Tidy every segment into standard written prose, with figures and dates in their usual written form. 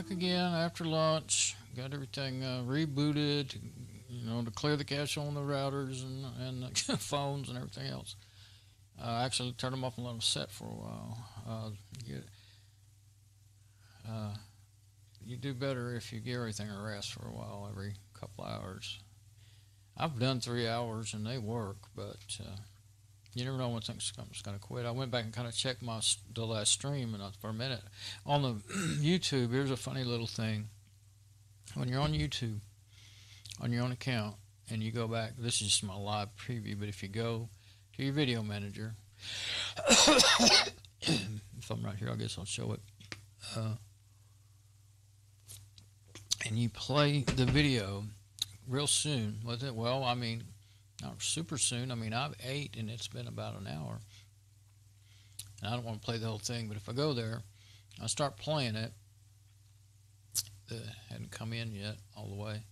traffic again after lunch. Got everything rebooted, to clear the cache on the routers and the phones and everything else. Actually turned them off and let them set for a while. You do better if you give everything a rest for a while, every couple hours. I've done 3 hours and they work, but you never know when things going to quit. I went back and kind of checked the last stream and for a minute on the YouTube. Here's a funny little thing. When you're on YouTube on your own account and you go back, this is just my live preview, but if you go to your video manager, if I'm right here, I guess I'll show it. And you play the video real soon. Was it? Well, I mean, not super soon. I mean, I've ate and it's been about an hour. And I don't want to play the whole thing, but if I go there, I start playing it. It hadn't come in yet all the way.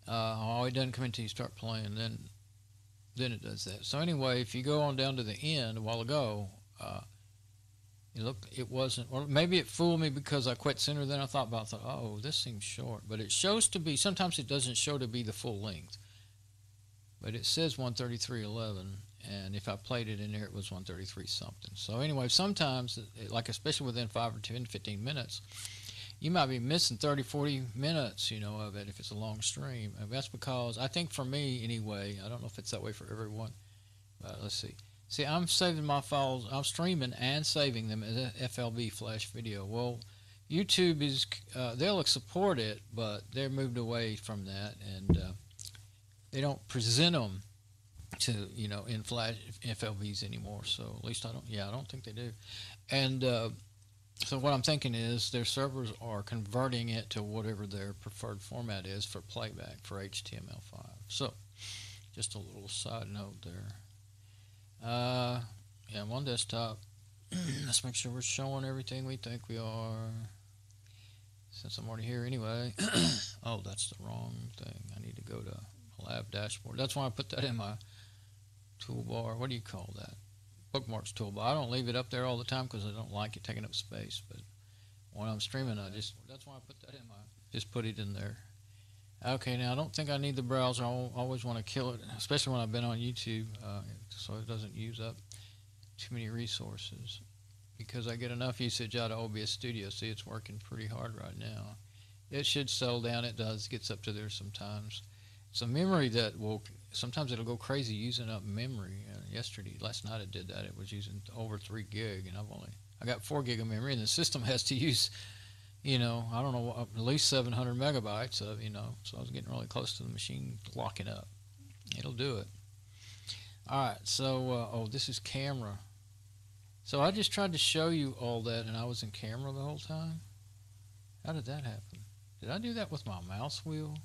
It doesn't come in until you start playing. Then it does that. So anyway, if you go on down to the end a while ago, it wasn't, or maybe it fooled me because I quit sooner than I thought. But I thought, oh, this seems short. But it shows to be, sometimes it doesn't show to be the full length. But it says 133.11, and if I played it in there, it was 133 something. So anyway, sometimes, like especially within 5 or 10, 15 minutes, you might be missing 30, 40 minutes, of it if it's a long stream. And that's because, I think for me anyway, I don't know if it's that way for everyone, but let's see. See, I'm saving my files, I'm streaming and saving them as FLV flash video. Well, YouTube is, they'll support it, but they're moved away from that, and they don't present them to, in flash FLVs anymore. So at least I don't think they do. And so what I'm thinking is their servers are converting it to whatever their preferred format is for playback for HTML5. So just a little side note there. Yeah, I'm on desktop. Let's make sure we're showing everything we think we are. Since I'm already here anyway. Oh, that's the wrong thing. I need to go to lab dashboard. That's why I put that in my toolbar. What do you call that? Bookmarks toolbar. I don't leave it up there all the time because I don't like it taking up space. But when I'm streaming, that's why I put that in my. Just put it in there. Okay, now I don't think I need the browser. I always want to kill it, especially when I've been on YouTube, so it doesn't use up too many resources. Because I get enough usage out of OBS Studio. See, it's working pretty hard right now. It should settle down. It does. It gets up to there sometimes. It's a memory that will, sometimes it'll go crazy using up memory. Last night it did that. It was using over 3 gig, and I got 4 gig of memory, and the system has to use, I don't know, at least 700 megabytes of, so I was getting really close to the machine locking up. It'll do it. All right, so, this is camera. So I just tried to show you all that, and I was in camera the whole time. How did that happen? Did I do that with my mouse wheel?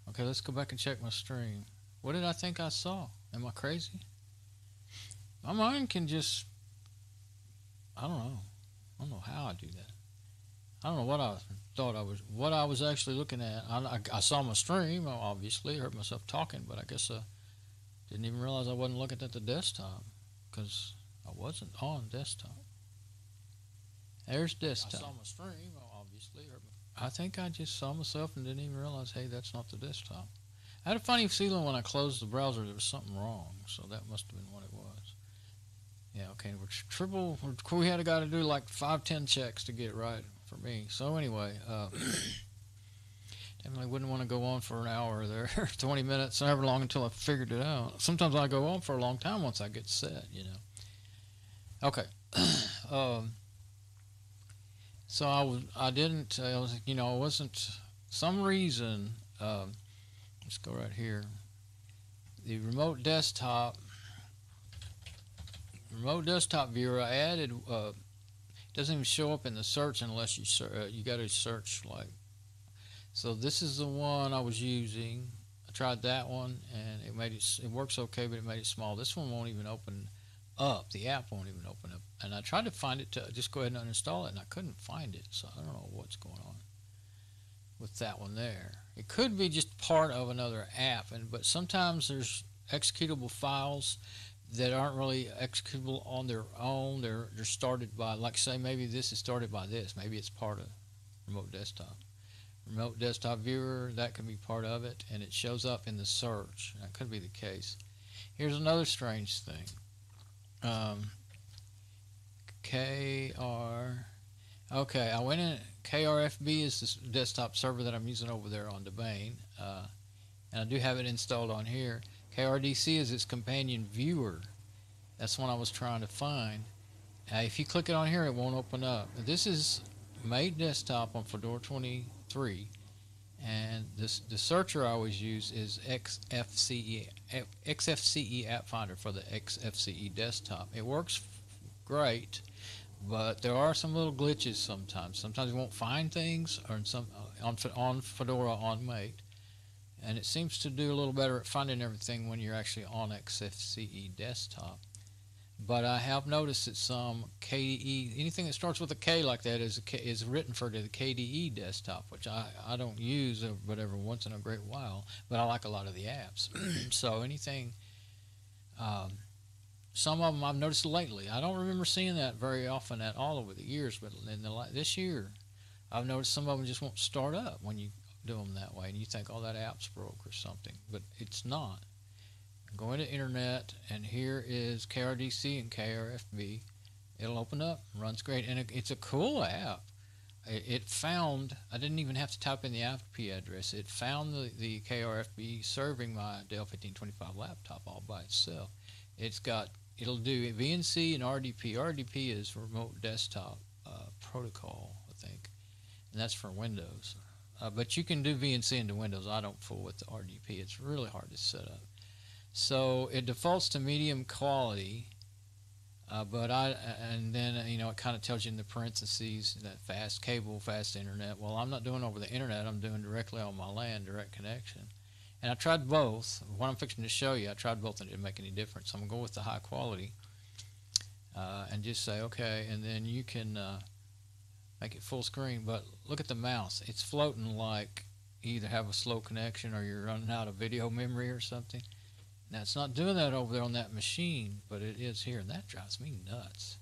Okay, let's go back and check my stream. What did I think I saw? Am I crazy? My mind can just, I don't know. I don't know how I do that. I don't know what I thought what I was actually looking at. I saw my stream, obviously, heard myself talking, but I guess I didn't even realize I wasn't looking at the desktop because I wasn't on desktop. There's desktop. I saw my stream, obviously. I think I just saw myself and didn't even realize, hey, that's not the desktop. I had a funny feeling when I closed the browser there was something wrong, so that must have been what it was. Yeah, okay, we had a guy to do like 5-10 checks to get it right for me. So anyway, definitely wouldn't want to go on for an hour there, 20 minutes, however long until I figured it out. Sometimes I go on for a long time once I get set, Okay. So I wasn't, some reason, let's go right here. The remote desktop viewer I added, doesn't even show up in the search unless you got to search like. So this is the one I was using. I tried that one and it works okay, but it made it small. This one won't even open up. The app won't even open up. And I tried to find it to just go ahead and uninstall it, and I couldn't find it. So I don't know what's going on with that one there. It could be just part of another app, but sometimes there's executable files that aren't really executable on their own. They're started by, like say maybe this is started by this. Maybe it's part of remote desktop. Remote desktop viewer, that could be part of it, and it shows up in the search. That could be the case. Here's another strange thing. Okay, I went in. KRFB is this desktop server that I'm using over there on Debian, and I do have it installed on here. KRDC is its companion viewer. That's one I was trying to find. If you click it on here, it won't open up. This is made desktop on Fedora 23, and the searcher I always use is XFCE App Finder for the XFCE desktop. It works great, but there are some little glitches sometimes. Sometimes you won't find things or on Fedora on Mate, and it seems to do a little better at finding everything when you're actually on XFCE desktop. But I have noticed that some KDE, anything that starts with a K like that is written for the KDE desktop, which I don't use but every once in a great while, but I like a lot of the apps. So anything, some of them I've noticed lately. I don't remember seeing that very often at all over the years, but this year I've noticed some of them just won't start up when you do them that way, and you think, oh, that app's broke or something, but it's not. Go into Internet, and here is KRDC and KRFB. It'll open up, runs great, and it's a cool app. It found, I didn't even have to type in the IP address. It found the KRFB serving my Dell 1525 laptop all by itself. It'll do VNC and RDP. RDP is Remote Desktop Protocol, I think, and that's for Windows. But you can do VNC into Windows. I don't fool with the RDP. It's really hard to set up. So it defaults to medium quality, and then it kind of tells you in the parentheses that fast cable, fast internet. Well, I'm not doing over the internet. I'm doing directly on my LAN, direct connection. And I tried both. What I'm fixing to show you, I tried both and it didn't make any difference. So I'm going to go with the high quality and just say okay, and then you can make it full screen. But look at the mouse. It's floating like you either have a slow connection or you're running out of video memory or something. Now, it's not doing that over there on that machine, but it is here, and that drives me nuts.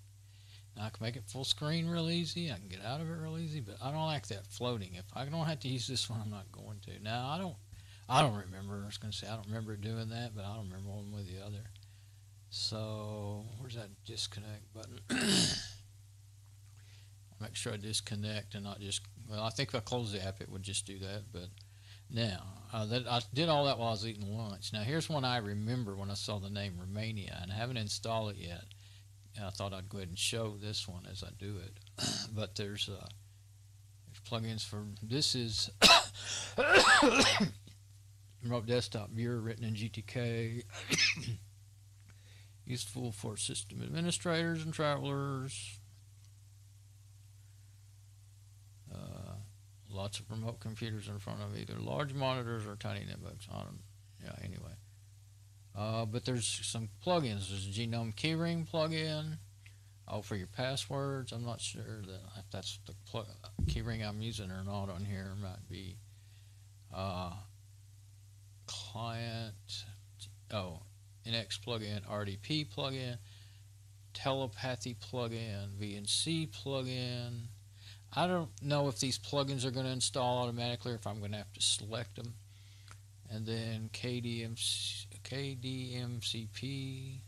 Now, I can make it full screen real easy. I can get out of it real easy, but I don't like that floating. If I don't have to use this one, I'm not going to. Now, I don't remember. I was going to say I don't remember doing that, but I don't remember one with the other. So, where's that disconnect button? Make sure I disconnect and not just, well, I think if I close the app, it would just do that, but now, I did all that while I was eating lunch. Now, here's one I remember when I saw the name Romania, and I haven't installed it yet. And I thought I'd go ahead and show this one as I do it. But there's plugins for, this is Remote Desktop Viewer written in GTK. Useful for system administrators and travelers. Lots of remote computers in front of either large monitors or tiny netbooks. Anyway. But there's some plugins. There's a Genome Keyring plugin. For your passwords. I'm not sure if that's the keyring I'm using or not on here. It might be client. NX plugin, RDP plugin, telepathy plugin, VNC plugin. I don't know if these plugins are going to install automatically or if I'm going to have to select them. And then KDMCP.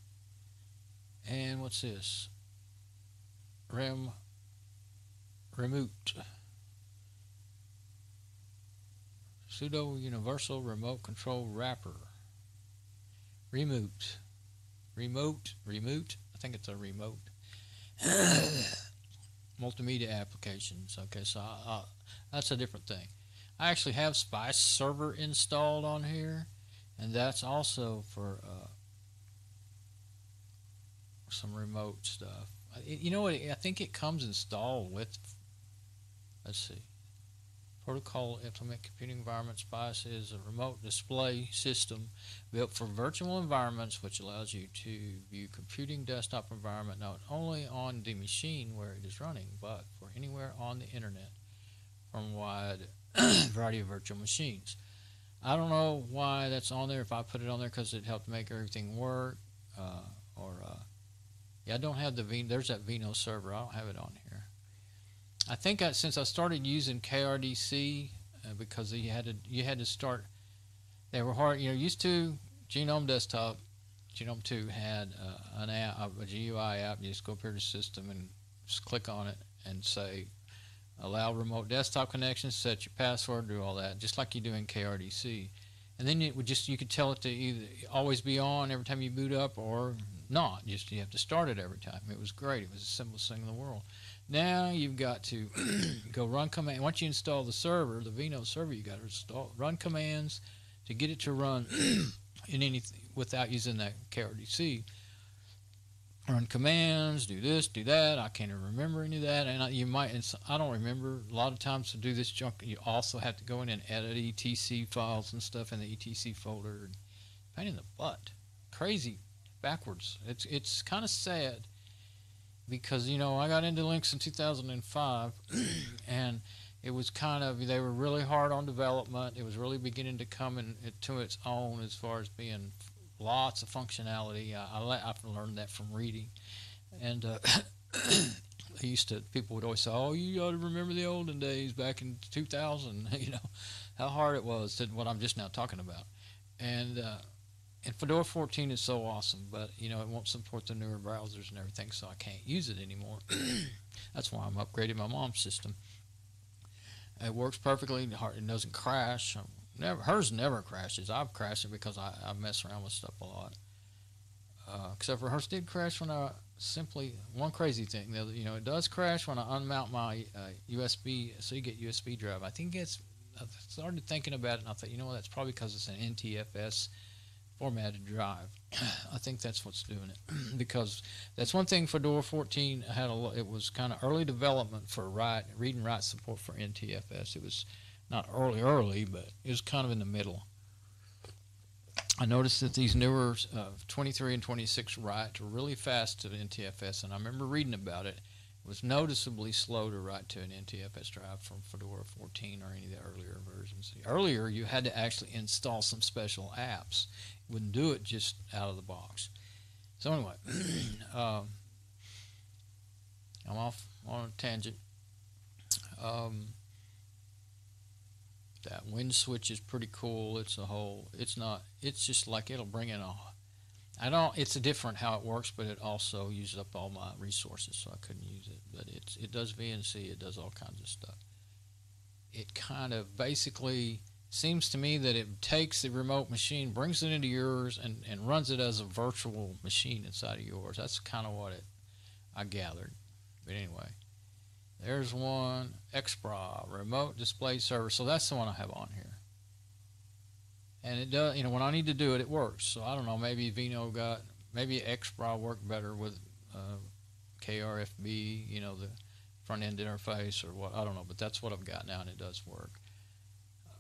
And what's this? Remote. Pseudo Universal Remote Control Wrapper. Remote. I think it's a remote. Multimedia applications. Okay, so that's a different thing. I actually have Spice Server installed on here, and that's also for some remote stuff. You know what? I think it comes installed with. Let's see. Protocol Implement Computing Environment. Spice is a remote display system built for virtual environments, which allows you to view computing desktop environment not only on the machine where it is running, but for anywhere on the internet from a wide variety of virtual machines. I don't know why that's on there. If I put it on there because it helped make everything work, yeah, I don't have the there's that Vino server. I don't have it on here. I think since I started using KRDC, because you had to start. They were hard. Used to Genome Desktop. Genome 2 had an app, a GUI app. You just go up here to System and just click on it and say allow remote desktop connections, set your password, do all that, just like you do in KRDC. And then you could tell it to either always be on every time you boot up or not. Just you have to start it every time. It was great. It was the simplest thing in the world. Now you've got to go run command. Once you install the server, the Vino server, you got to run commands to get it to run in anything without using that KRDC. Run commands, do this, do that. I can't even remember any of that, and I don't remember. A lot of times to do this junk, you also have to go in and edit etc files and stuff in the etc folder. Pain in the butt, crazy, backwards. It's kind of sad because I got into Linux in 2005, and it was they were really hard on development. It was really beginning to come to its own as far as being lots of functionality. I've learned that from reading, and people would always say, "Oh, you got to remember the olden days back in 2000." How hard it was to what I'm just now talking about, and Fedora 14 is so awesome, but it won't support the newer browsers and everything, so I can't use it anymore. That's why I'm upgrading my mom's system. It works perfectly. It doesn't crash. Hers never crashes. I've crashed it because I mess around with stuff a lot. Except for hers did crash when one crazy thing. It does crash when I unmount my USB. So you get USB drive. I started thinking about it, and I thought, that's probably because it's an NTFS formatted drive. I think that's what's doing it. Because that's one thing Fedora 14 had. It was kind of early development for read and write support for NTFS. It was not early, but it was kind of in the middle. I noticed that these newer 23 and 26 write really fast to NTFS, and I remember reading about it. It was noticeably slow to write to an NTFS drive from Fedora 14 or any of the earlier versions. Earlier, you had to actually install some special apps. You wouldn't do it just out of the box. So anyway, I'm off on a tangent. That wind switch is pretty cool. It's just like it'll bring in it's different how it works, but it also uses up all my resources, so I couldn't use it. But it does VNC, it does all kinds of stuff. It kind of basically seems to me that it takes the remote machine, brings it into yours, and runs it as a virtual machine inside of yours. That's kind of what I gathered. But anyway. There's one, XPRA, Remote Display Server. So that's the one I have on here. And it does, when I need to do it, it works. So I don't know, maybe maybe XPRA worked better with KRFB, the front end interface or what. I don't know, but that's what I've got now, and it does work.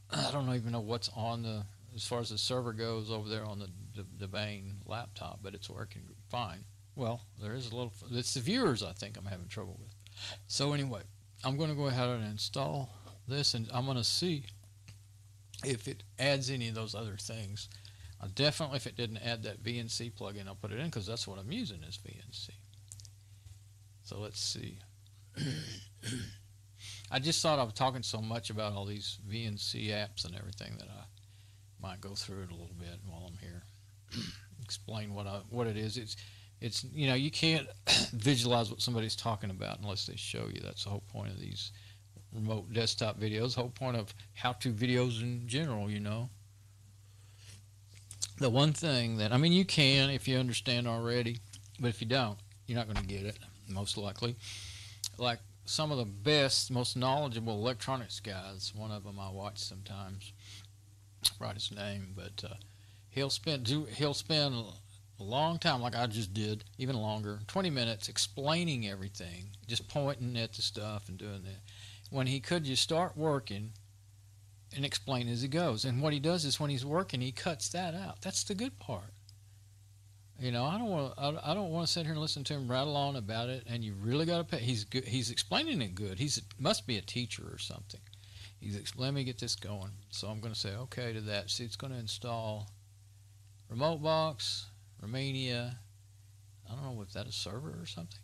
I don't even know what's on as far as the server goes over there on the main laptop, but it's working fine. Well, there is it's the viewers I think I'm having trouble with. So anyway, I'm going to go ahead and install this, and I'm going to see if it adds any of those other things. Definitely, if it didn't add that VNC plugin, I'll put it in because that's what I'm using is VNC. So let's see. I just thought I was talking so much about all these VNC apps and everything that I might go through it a little bit while I'm here. Explain what it is. It's you can't visualize what somebody's talking about unless they show you. That's the whole point of these remote desktop videos, the whole point of how-to videos in general, The one thing that, you can if you understand already, but if you don't, you're not going to get it, most likely. Like some of the best, most knowledgeable electronics guys, one of them I watch sometimes, I write his name, but he'll spend a long time, like I just did, even longer, 20 minutes explaining everything, just pointing at the stuff and doing that, when he could just start working and explain as he goes. And what he does is when he's working, he cuts that out. That's the good part. I don't want to sit here and listen to him rattle on about it, and you really got to pay. He's good. He's explaining it good. Must be a teacher or something. Let me get this going. So I'm going to say okay to that. See, it's going to install RemoteBox, Romania, I don't know, was that a server or something?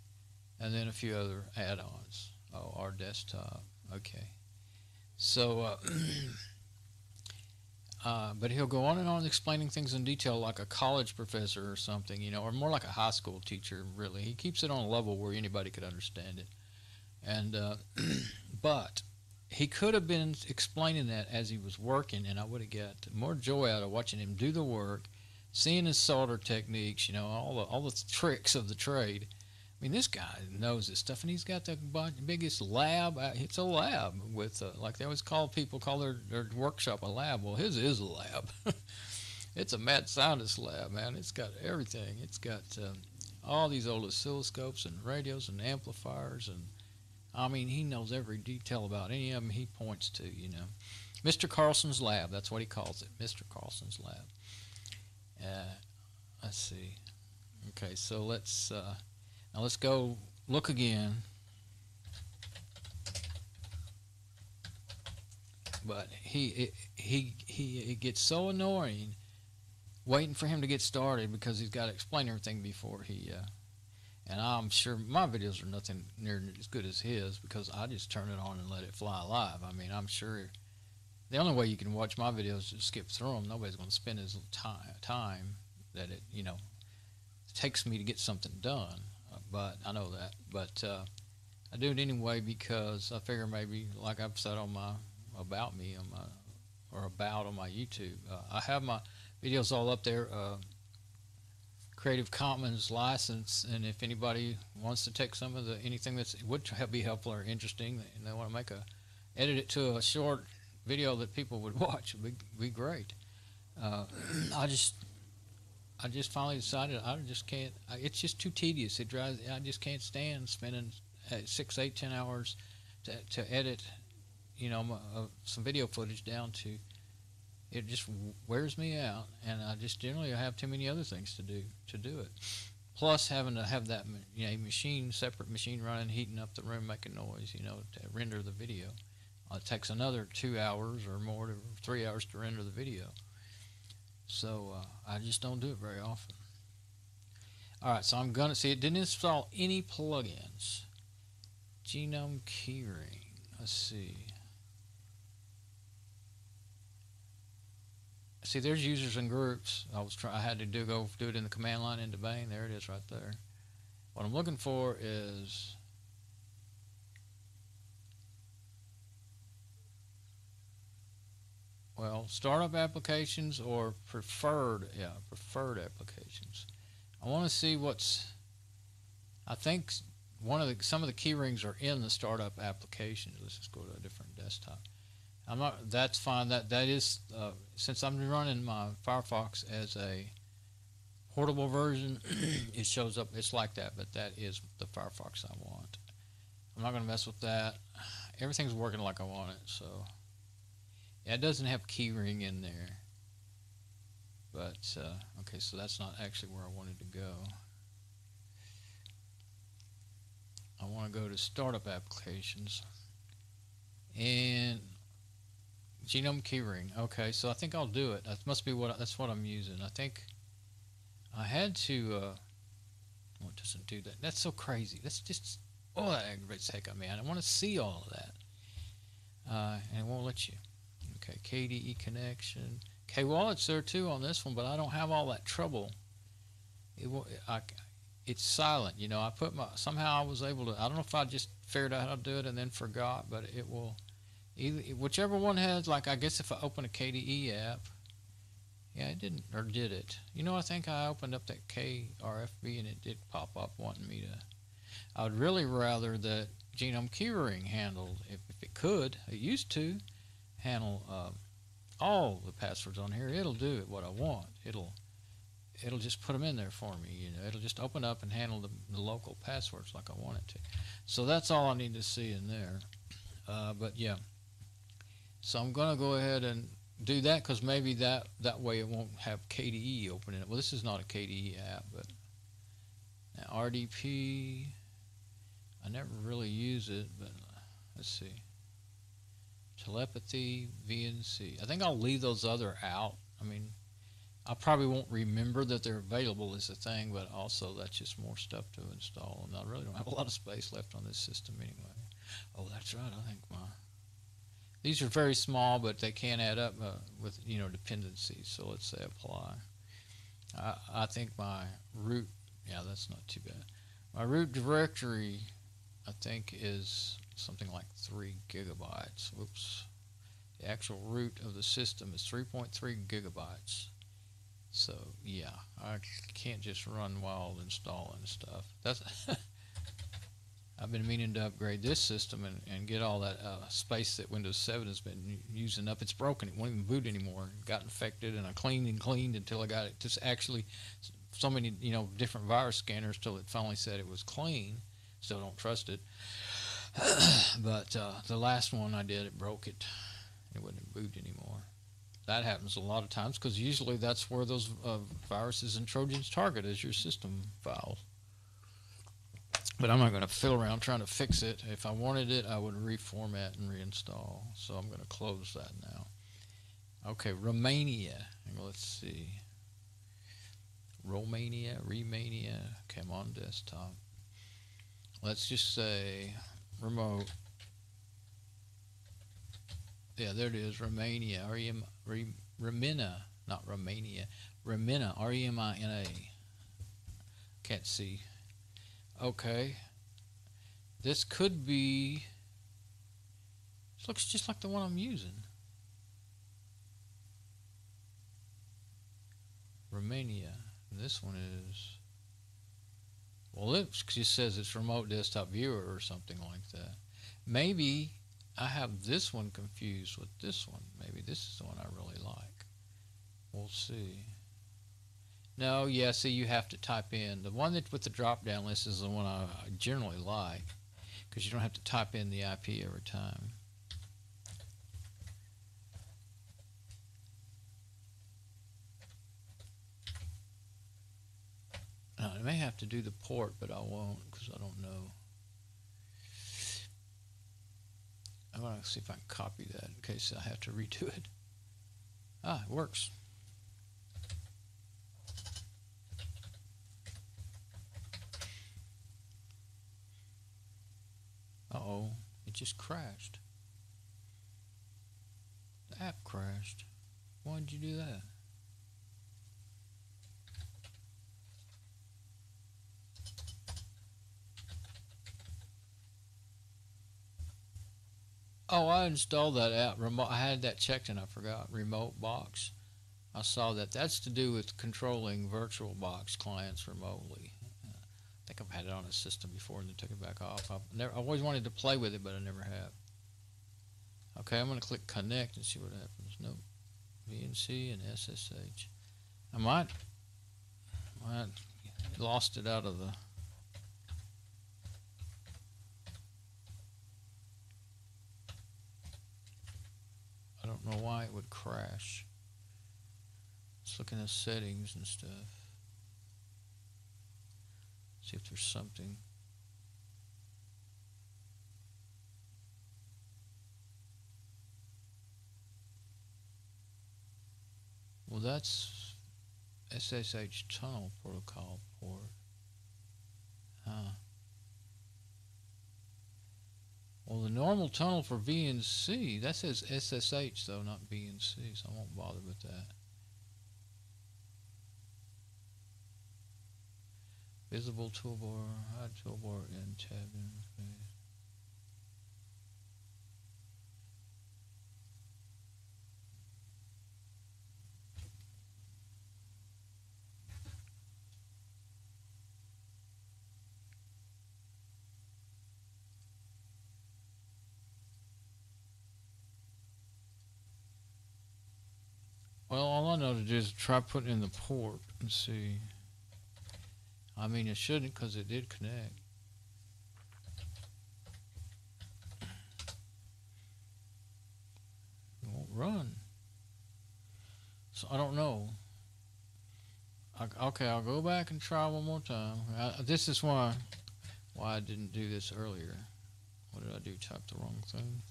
And then a few other add-ons. Oh, our desktop. Okay. So, but he'll go on and on explaining things in detail like a college professor or something, you know, or more like a high school teacher, really. He keeps it on a level where anybody could understand it. And, but he could have been explaining that as he was working, and I would have got more joy out of watching him do the work, seeing his solder techniques, you know, all the tricks of the trade. I mean, this guy knows this stuff, and he's got the biggest lab. It's a lab with, like they always call their workshop a lab. Well, his is a lab. It's a mad scientist lab, man. It's got everything. It's got all these old oscilloscopes and radios and amplifiers, and I mean, he knows every detail about any of them he points to, you know. Mr. Carlson's lab, that's what he calls it, Mr. Carlson's lab. Let's see. Okay, so now let's go look again. But he gets so annoying waiting for him to get started because he's got to explain everything before he. And I'm sure my videos are nothing near as good as his because I just turn it on and let it fly live. I mean, I'm sure the only way you can watch my videos is to skip through them. Nobody's going to spend his time that it, you know, takes me to get something done. But I know that. But I do it anyway because I figure maybe, like I've said on my about me on my on my YouTube, I have my videos all up there. Creative Commons license, and if anybody wants to take some of anything that would be helpful or interesting, and they want to edit it to a short video that people would watch, would be great. I just finally decided I just can't. It's just too tedious. It drives. I just can't stand spending 6, 8, 10 hours to edit, you know, some video footage down to. It just wears me out, and I just generally have too many other things to do it. Plus, having to have that, you know, separate machine running, heating up the room, making noise, you know, to render the video. It takes another 2 hours or more, 3 hours to render the video. So I just don't do it very often. All right, so I'm gonna see. It didn't install any plugins. Genome keyring. Let's see. See, there's users and groups. I had to go do it in the command line into Bang. There it is right there. What I'm looking for is startup applications or preferred applications. I want to see I think some of the key rings are in the startup applications. Let's just go to a different desktop. That's fine. That is since I'm running my Firefox as a portable version, it shows up. It's like that, but that is the Firefox I want. I'm not going to mess with that. Everything's working like I want it. So yeah, it doesn't have keyring in there. But okay, so that's not actually where I wanted to go. I want to go to startup applications and genome keyring. Okay, so I think I'll do it. That must be that's what I'm using. I think I had to. It doesn't do that. That's so crazy. That's just that aggravates the heck out of me. I want to see all of that, and it won't let you. Okay, KDE connection. K-Wallet's there too on this one, but I don't have all that trouble. It's silent. You know, somehow I was able to. I don't know if I just figured out how to do it and then forgot, but it will. Whichever one has, like, I guess if I open a KDE app, yeah, it didn't, or did it? You know, I think I opened up that KRFB and it did pop up wanting me to. I would really rather that genome keyring handled, if it could. It used to handle all the passwords on here. It'll do it what I want. It'll just put them in there for me. You know, it'll just open up and handle the local passwords like I want it to. So that's all I need to see in there. But yeah. So I'm going to go ahead and do that because maybe that way it won't have KDE open in it. Well, this is not a KDE app, but now RDP, I never really use it, but let's see. Telepathy, VNC. I think I'll leave those other out. I mean, I probably won't remember that they're available is the thing, but also that's just more stuff to install, and I really don't have a lot of space left on this system anyway. Oh, that's right. I think these are very small, but they can add up with dependencies. So let's say apply. I think my root. Yeah, that's not too bad. My root directory, I think, is something like 3 gigabytes. Whoops. The actual root of the system is 3.3 gigabytes. So yeah, I can't just run wild installing stuff. That's I've been meaning to upgrade this system and get all that space that Windows 7 has been using up. It's broken. It won't even boot anymore. It got infected, and I cleaned and cleaned until I got it to actually so many different virus scanners till it finally said it was clean. Still don't trust it. But the last one I did, it broke it. It wouldn't boot anymore. That happens a lot of times because usually that's where those viruses and Trojans target, is your system files. But I'm not going to fiddle around trying to fix it. If I wanted it, I would reformat and reinstall. So I'm going to close that now. Okay, Romania. Let's see. Romania. Okay, I'm on desktop. Let's just say remote. Yeah, there it is. Romania. Remina. Not Romania. Remina. R-E-M-I-N-A. Can't see. Okay, this could be, this looks just like the one I'm using. Romania. This one is, well, it just says it's remote desktop viewer or something like that. Maybe I have this one confused with this one. Maybe this is the one I really like. We'll see. No, yeah, see, you have to type in. The one that with the drop-down list is the one I generally like, because you don't have to type in the IP every time. Now, I may have to do the port, but I won't, because I don't know. I'm going to see if I can copy that in case I have to redo it. Ah, it works. Uh-oh, it just crashed. The app crashed. Why did you do that? Oh, I installed that app. I had that checked and I forgot. Remote box. I saw that. That's to do with controlling VirtualBox clients remotely. I think I've had it on a system before and then took it back off. I always wanted to play with it, but I never have. Okay, I'm going to click connect and see what happens. Nope. VNC and SSH. I might lost it out of the. I don't know why it would crash. Let's look in the settings and stuff. See if there's something. Well, that's SSH tunnel protocol port. Well, the normal tunnel for VNC, that says SSH though, not VNC, so I won't bother with that. Visible toolbar, hide toolbar, and tab interface. Well, all I know to do is try putting in the port and see. I mean, it shouldn't because it did connect. It won't run. So I don't know. Okay, I'll go back and try one more time. This is why I didn't do this earlier. What did I do? Type the wrong thing.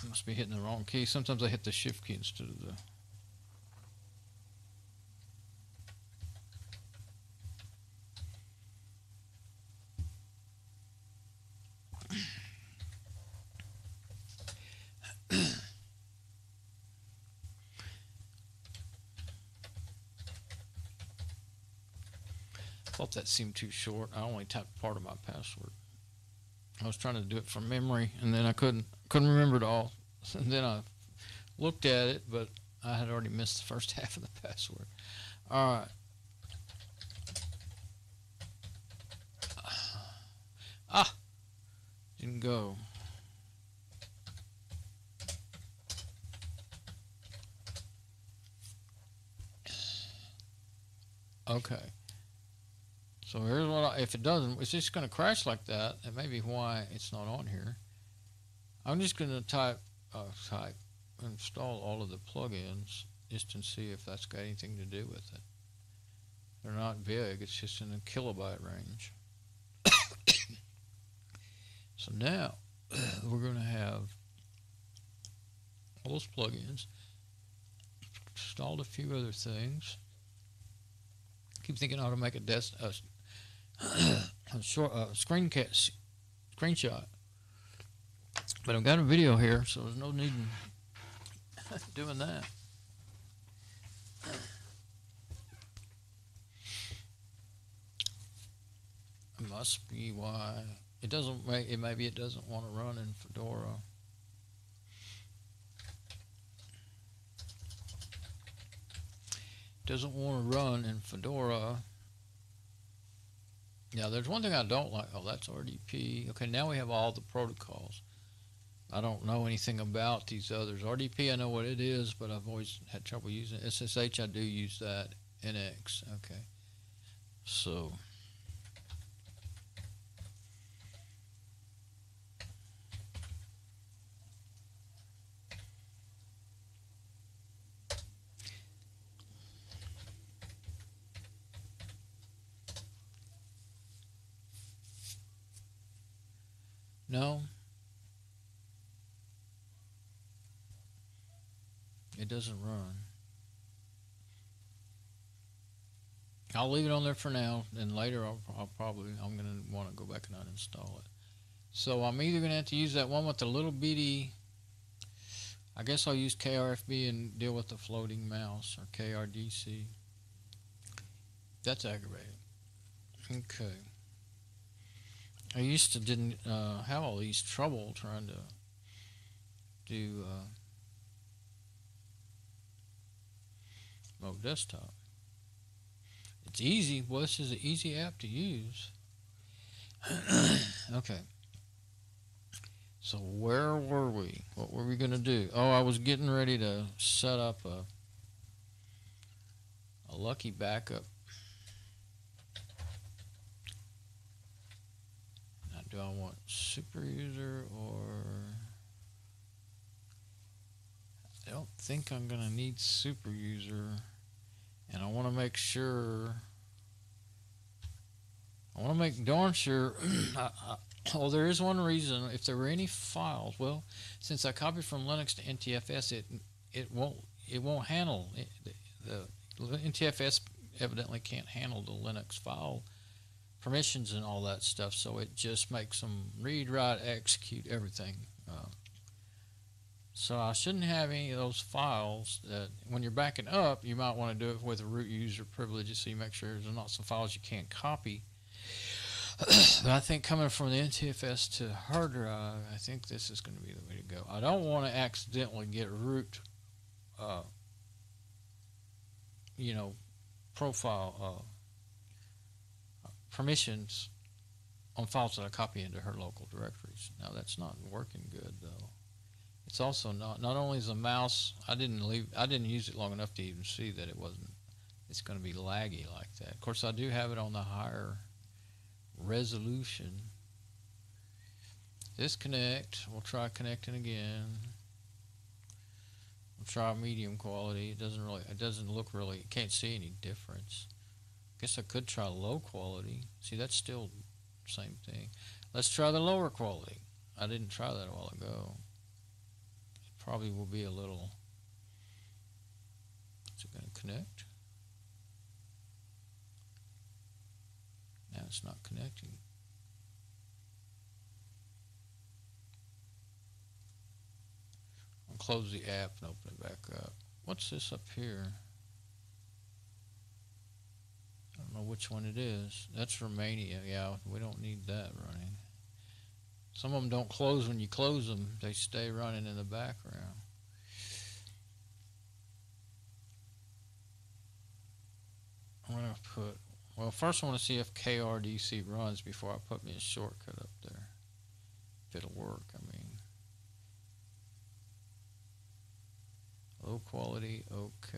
Must be hitting the wrong key. Sometimes I hit the shift key instead of the. Thought that seemed too short. I only typed part of my password. I was trying to do it from memory, and then I couldn't remember it all. And then I looked at it, but I had already missed the first half of the password. All right. Didn't go. Okay. So here's what if it doesn't, it's just going to crash like that. That may be why it's not on here. I'm just going to install all of the plugins just to see if that's got anything to do with it. They're not big. It's just in the kilobyte range. So now we're going to have all those plugins. Installed a few other things. Keep thinking how to make a screenshot, but I've got a video here, so there's no need in doing that. It must be why it doesn't. Maybe it doesn't want to run in Fedora. Doesn't want to run in Fedora. Now, there's one thing I don't like. Oh, that's RDP. Okay, now we have all the protocols. I don't know anything about these others. RDP, I know what it is, but I've always had trouble using it. SSH, I do use that. NX, okay. So, no, it doesn't run. I'll leave it on there for now, and later I'm going to want to go back and uninstall it. So I'm either going to have to use that one with the little bitty, I guess I'll use KRFB and deal with the floating mouse, or KRDC. That's aggravating. Okay. I used to didn't have all these trouble trying to do Mode Desktop. It's easy. Well, this is an easy app to use. Okay. So where were we? What were we going to do? Oh, I was getting ready to set up a lucky backup. Now, do I want super user or... I don't think I'm going to need super user. And I want to make sure... I want to make darn sure... Oh, there is one reason. If there were any files, well, since I copied from Linux to NTFS, it won't handle it. The NTFS evidently can't handle the Linux file permissions and all that stuff, so it just makes them read, write, execute everything. So I shouldn't have any of those files. That when you're backing up, you might want to do it with a root user privileges, so you make sure there's not some files you can't copy. But I think coming from the NTFS to hard drive, I think this is going to be the way to go. I don't want to accidentally get root, profile permissions on files that I copy into her local directories. Now that's not working good though. It's also not only is the mouse, I didn't use it long enough to even see that it's going to be laggy like that. Of course, I do have it on the higher resolution. Disconnect. We'll try connecting again. We'll try medium quality. It doesn't look really, you can't see any difference. Guess I could try low quality. See, that's still the same thing. Let's try the lower quality. I didn't try that a while ago. It probably will be a little... Is it going to connect? Now it's not connecting. I'll close the app and open it back up. What's this up here? I don't know which one it is. That's Romania. Yeah, we don't need that running. Some of them don't close when you close them. They stay running in the background. I'm going to put, well, first I want to see if KRDC runs before I put me a shortcut up there. If it'll work, I mean. Low quality, okay.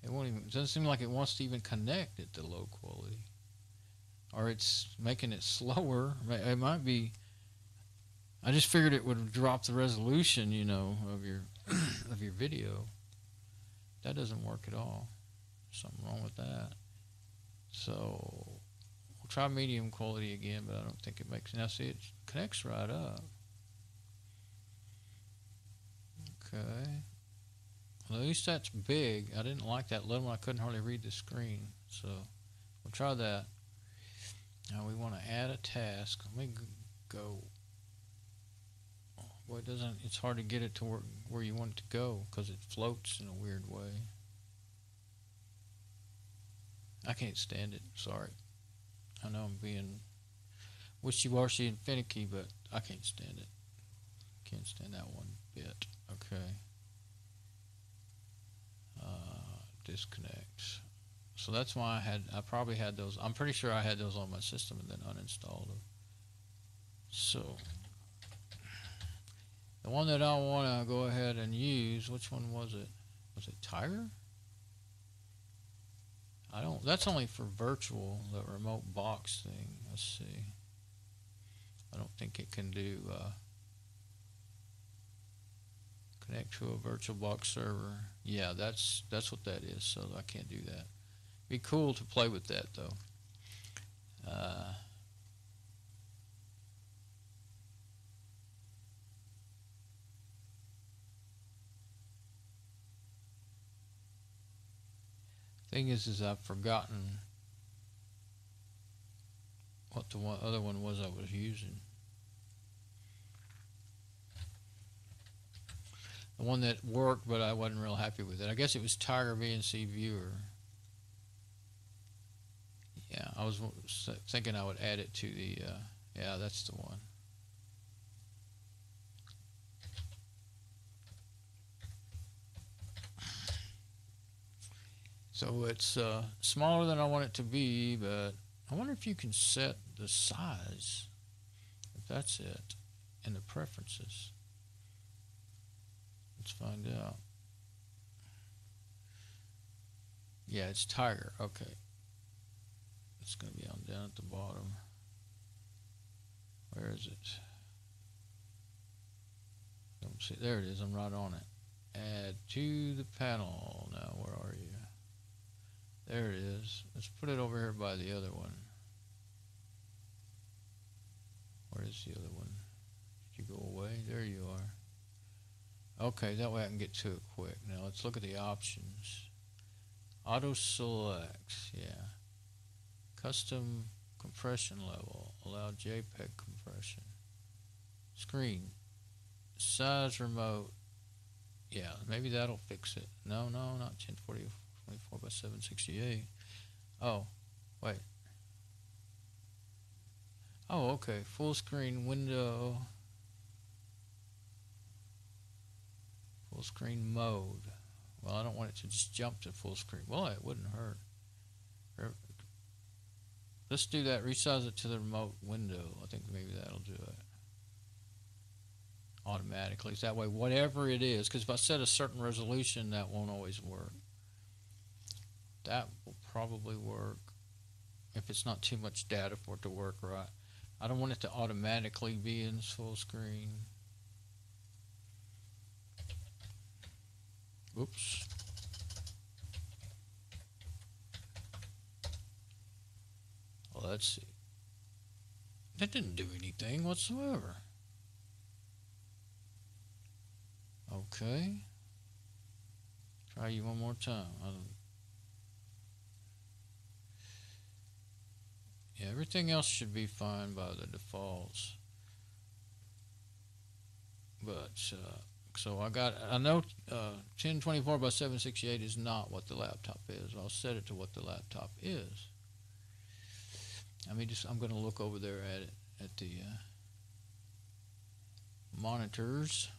It won't even, it doesn't seem like it wants to even connect it to low quality. Or it's making it slower. It might be, I just figured it would drop the resolution, you know, of your of your video. That doesn't work at all. Something wrong with that. So we'll try medium quality again, but I don't think it makes, now see, it connects right up. Okay. Well, at least that's big. I didn't like that little one. I couldn't hardly read the screen. So we'll try that. Now we want to add a task. Let me go. Well, it doesn't, it's hard to get it to where you want it to go because it floats in a weird way. I can't stand it. Sorry. I know I'm being wishy-washy and finicky, but I can't stand it. Can't stand that one bit. Okay. Disconnect. So that's why I probably had those. I'm pretty sure I had those on my system and then uninstalled them. So the one that I want to go ahead and use, which one was it? Was it Tiger? I don't, that's only for virtual, the remote box thing. Let's see. I don't think it can do connect to a virtual box server. Yeah, that's what that is, so I can't do that. Be cool to play with that though. Thing is I've forgotten what the other one was I was using. The one that worked, but I wasn't real happy with it. I guess it was Tiger VNC Viewer. Yeah, I was thinking I would add it to the, yeah, that's the one. So it's smaller than I want it to be, but I wonder if you can set the size, if that's it, in the preferences. Let's find out. Yeah, it's Tiger. Okay. It's going to be on down at the bottom. Where is it? Don't see. There it is. I'm right on it. Add to the panel. Now, where are you? There it is. Let's put it over here by the other one. Where is the other one? Did you go away? There you are. Okay, that way I can get to it quick. Now let's look at the options. Auto select, yeah. Custom compression level. Allow JPEG compression. Screen. Size remote. Yeah, maybe that'll fix it. No, not 1040. 24 by 768. Oh, wait. Oh, okay. Full screen window. Full screen mode. Well, I don't want it to just jump to full screen. Well, it wouldn't hurt. Let's do that. Resize it to the remote window. I think maybe that'll do it automatically. So that way, whatever it is, because if I set a certain resolution, that won't always work. That will probably work if it's not too much data for it to work right. I don't want it to automatically be in full screen. Oops. Well, let's see. That didn't do anything whatsoever. Okay. Try you one more time. Yeah, everything else should be fine by the defaults. But so I know 1024 by 768 is not what the laptop is. I'll set it to what the laptop is. I'm going to look over there at it, at the monitors.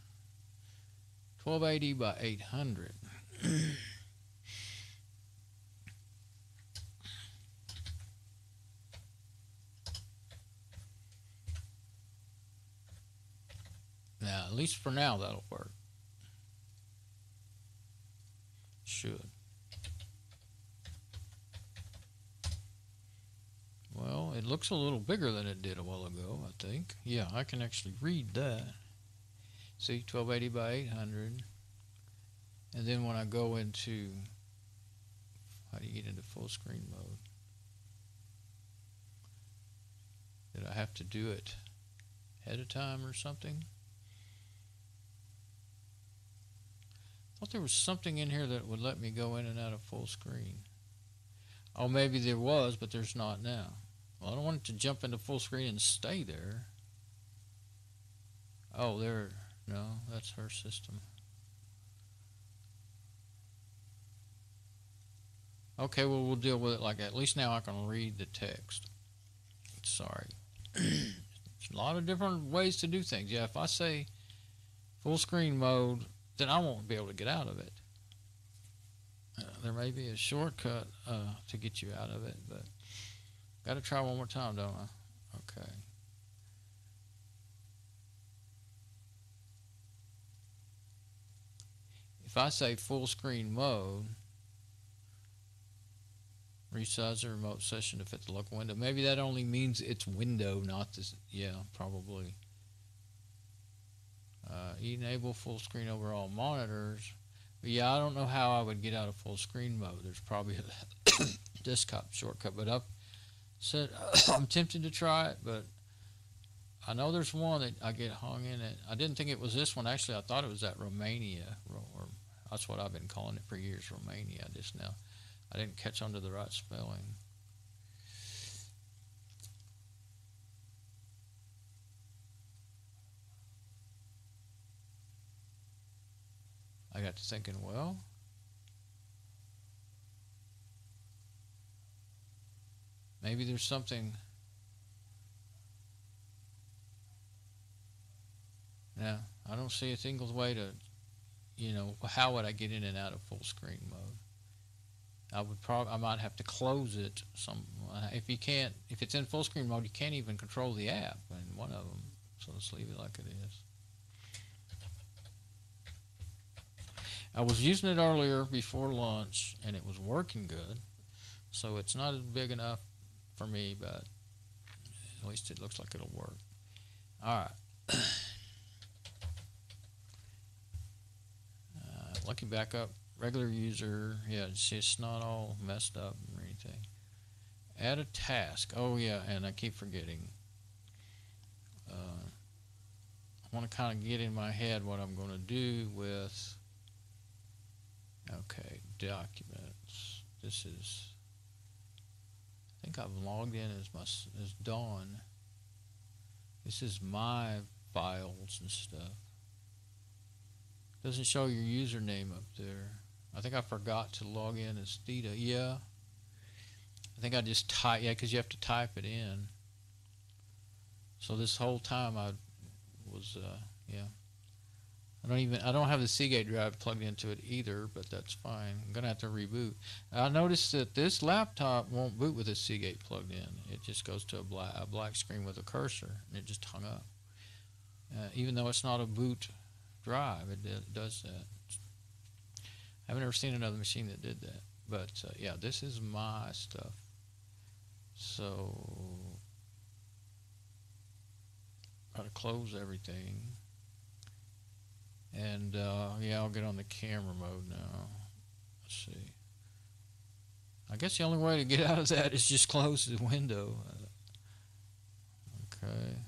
1280 by 800. Now, at least for now, that'll work. Should. Well, it looks a little bigger than it did a while ago, I think. Yeah, I can actually read that. See, 1280 by 800. And then when I go into, how do you get into full screen mode? Did I have to do it ahead of time or something? I thought there was something in here that would let me go in and out of full screen. Oh, maybe there was, but there's not now. Well, I don't want it to jump into full screen and stay there. Oh, there. No, that's her system. Okay, well, we'll deal with it like that. At least now I can read the text. Sorry. There's a lot of different ways to do things. Yeah, if I say full screen mode, then I won't be able to get out of it. There may be a shortcut to get you out of it, but got to try one more time, don't I? Okay. If I say full screen mode, resize the remote session to fit the local window. Maybe that only means it's window, not this. Yeah, probably. Enable full screen over all monitors. But yeah, I don't know how I would get out of full screen mode. There's probably a desktop shortcut, but I've said I'm tempted to try it, but I know there's one that I get hung in it. I didn't think it was this one. Actually, I thought it was that Romania, or that's what I've been calling it for years, Romania. Just now, I didn't catch on to the right spelling. I got to thinking, well, maybe there's something. Now, I don't see a single way to, how would I get in and out of full screen mode? I might have to close it. If it's in full screen mode, you can't even control the app in one of them. So let's leave it like it is. I was using it earlier before lunch, and it was working good. So it's not big enough for me, but at least it looks like it'll work. All right. Lucky backup, regular user. Yeah, it's not all messed up or anything. Add a task. Oh, yeah, and I keep forgetting. I want to kind of get in my head what I'm going to do with. Okay, documents. This is, I think I've logged in as Dawn. This is my files and stuff. Doesn't show your username up there. I think I forgot to log in as Theta. Yeah. I think I just type. Yeah, because you have to type it in. So this whole time I was, yeah. I don't have the Seagate drive plugged into it either, but that's fine. I'm going to have to reboot. I noticed that this laptop won't boot with a Seagate plugged in. It just goes to a black screen with a cursor, and it just hung up. Even though it's not a boot drive, it does that. I haven't ever seen another machine that did that. But, yeah, this is my stuff. So, got to close everything. And, yeah, I'll get on the camera mode now. Let's see. I guess the only way to get out of that is just close the window. Okay.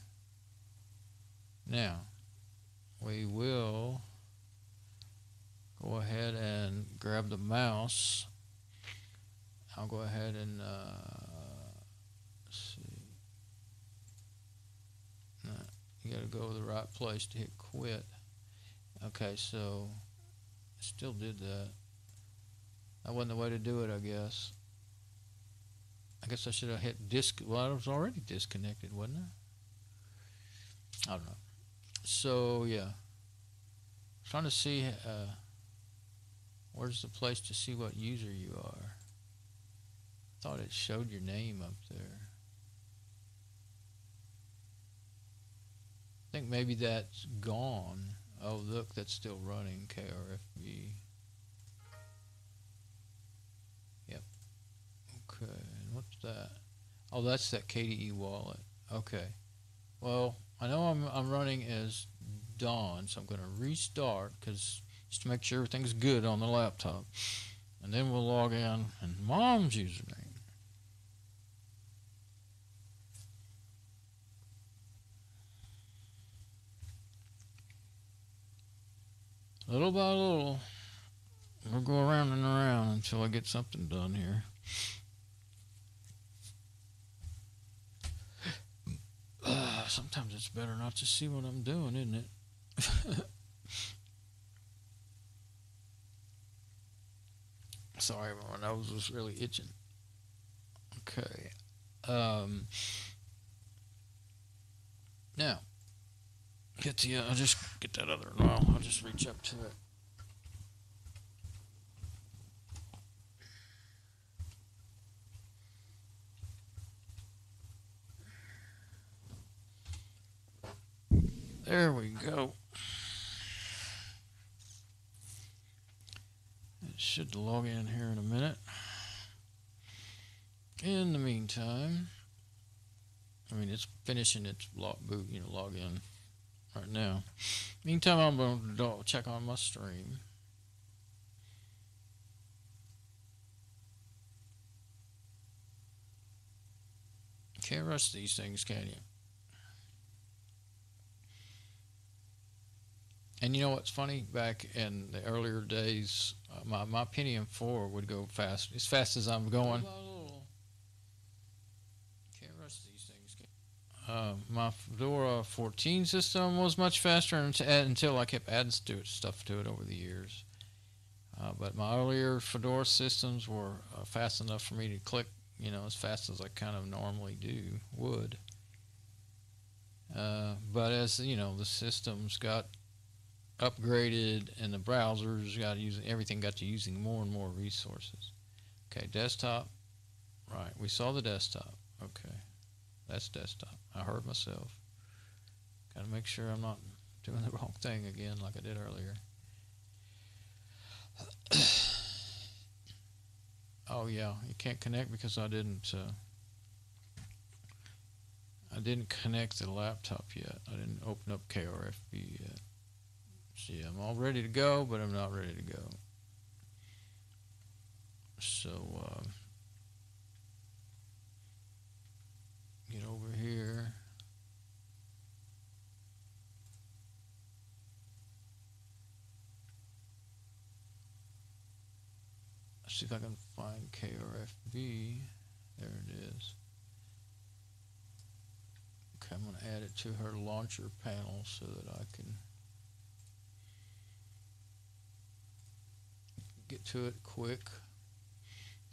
Now, we will go ahead and grab the mouse. I'll go ahead and, let's see. You got to go to the right place to hit quit. Okay, so it still did that. That wasn't the way to do it, I guess. I guess I should have hit well, I was already disconnected, wasn't I? I don't know. So, yeah. Trying to see where's the place to see what user you are. Thought it showed your name up there. I think maybe that's gone. Oh, look, that's still running, KRFB. Yep. Okay, and what's that? Oh, that's that KDE wallet. Okay. Well, I know I'm running as Dawn, so I'm going to restart just to make sure everything's good on the laptop. And then we'll log in and Mom's username. Little by little, we'll go around and around until I get something done here. Sometimes it's better not to see what I'm doing, isn't it? Sorry, my nose was really itching. Okay. Now, I'll just get that other knob. I'll just reach up to it. There we go. It should log in here in a minute. In the meantime, it's finishing its boot, log in right now. Meantime, I'm going to check on my stream. Can't rush these things, can you? And you know what's funny? Back in the earlier days, my Pentium 4 would go fast as I'm going. Can't rush these things. My Fedora 14 system was much faster until I kept adding stuff to it over the years. But my earlier Fedora systems were fast enough for me to click, as fast as I kind of normally would. But as the systems got upgraded and the browsers everything got to using more and more resources. Okay, desktop. Right, we saw the desktop. Okay, that's desktop. I heard myself. Got to make sure I'm not doing the wrong thing again like I did earlier. Oh yeah, you can't connect because I didn't connect the laptop yet. I didn't open up KRFB yet. See, I'm all ready to go, but I'm not ready to go. So, get over here. Let's see if I can find KRFB. There it is. Okay, I'm going to add it to her launcher panel so that I can get to it quick.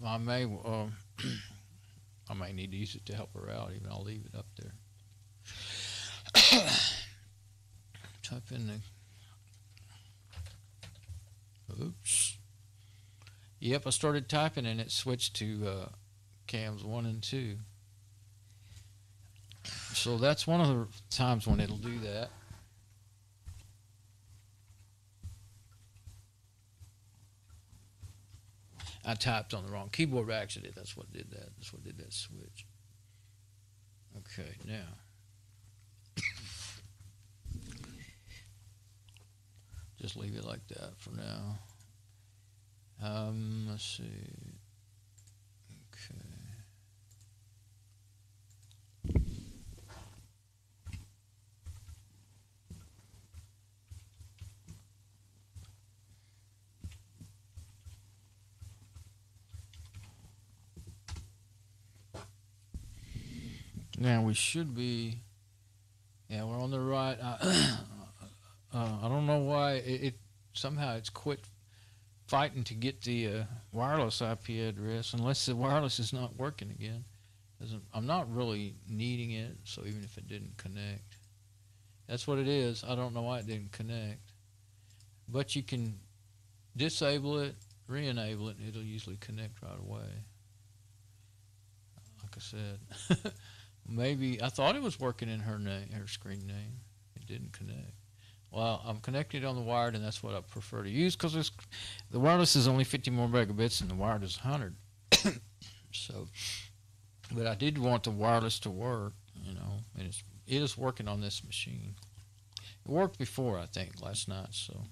I may need to use it to help her out. Even I'll leave it up there. Type in the. Oops. Yep, I started typing and it switched to cams 1 and 2. So that's one of the times when it'll do that. I typed on the wrong keyboard by accident. That's what did that. That's what did that switch. Okay, now. Just leave it like that for now. Let's see. Okay. Now we should be, yeah, we're on the right. I don't know why it somehow it's quit fighting to get the wireless IP address unless the wireless is not working again. I'm not really needing it, so even if it didn't connect, that's what it is. I don't know why it didn't connect, but you can disable it, re-enable it, and it'll usually connect right away. Like I said, maybe I thought it was working in her screen name. It didn't connect. Well, I'm connected on the wired, and that's what I prefer to use because the wireless is only 50 more megabits, and the wired is 100. So, but I did want the wireless to work, you know, and it is working on this machine. It worked before, I think, last night, so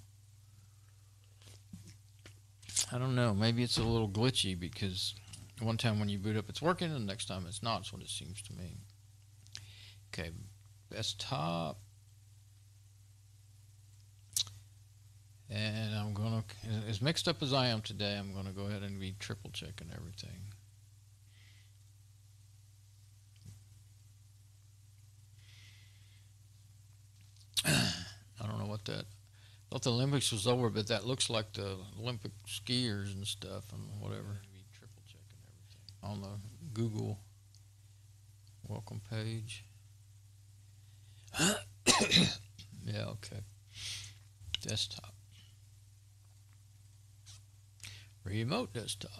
I don't know. Maybe it's a little glitchy because one time when you boot up it's working, and the next time it's not. That's what it seems to me. Okay, desktop. And I'm going to, as mixed up as I am today, I'm going to go ahead and be triple checking everything. I don't know what that, I thought the Olympics was over, but that looks like the Olympic skiers and stuff and whatever. Be triple checking everything on the Google welcome page. Yeah, okay. Desktop. Remote desktop.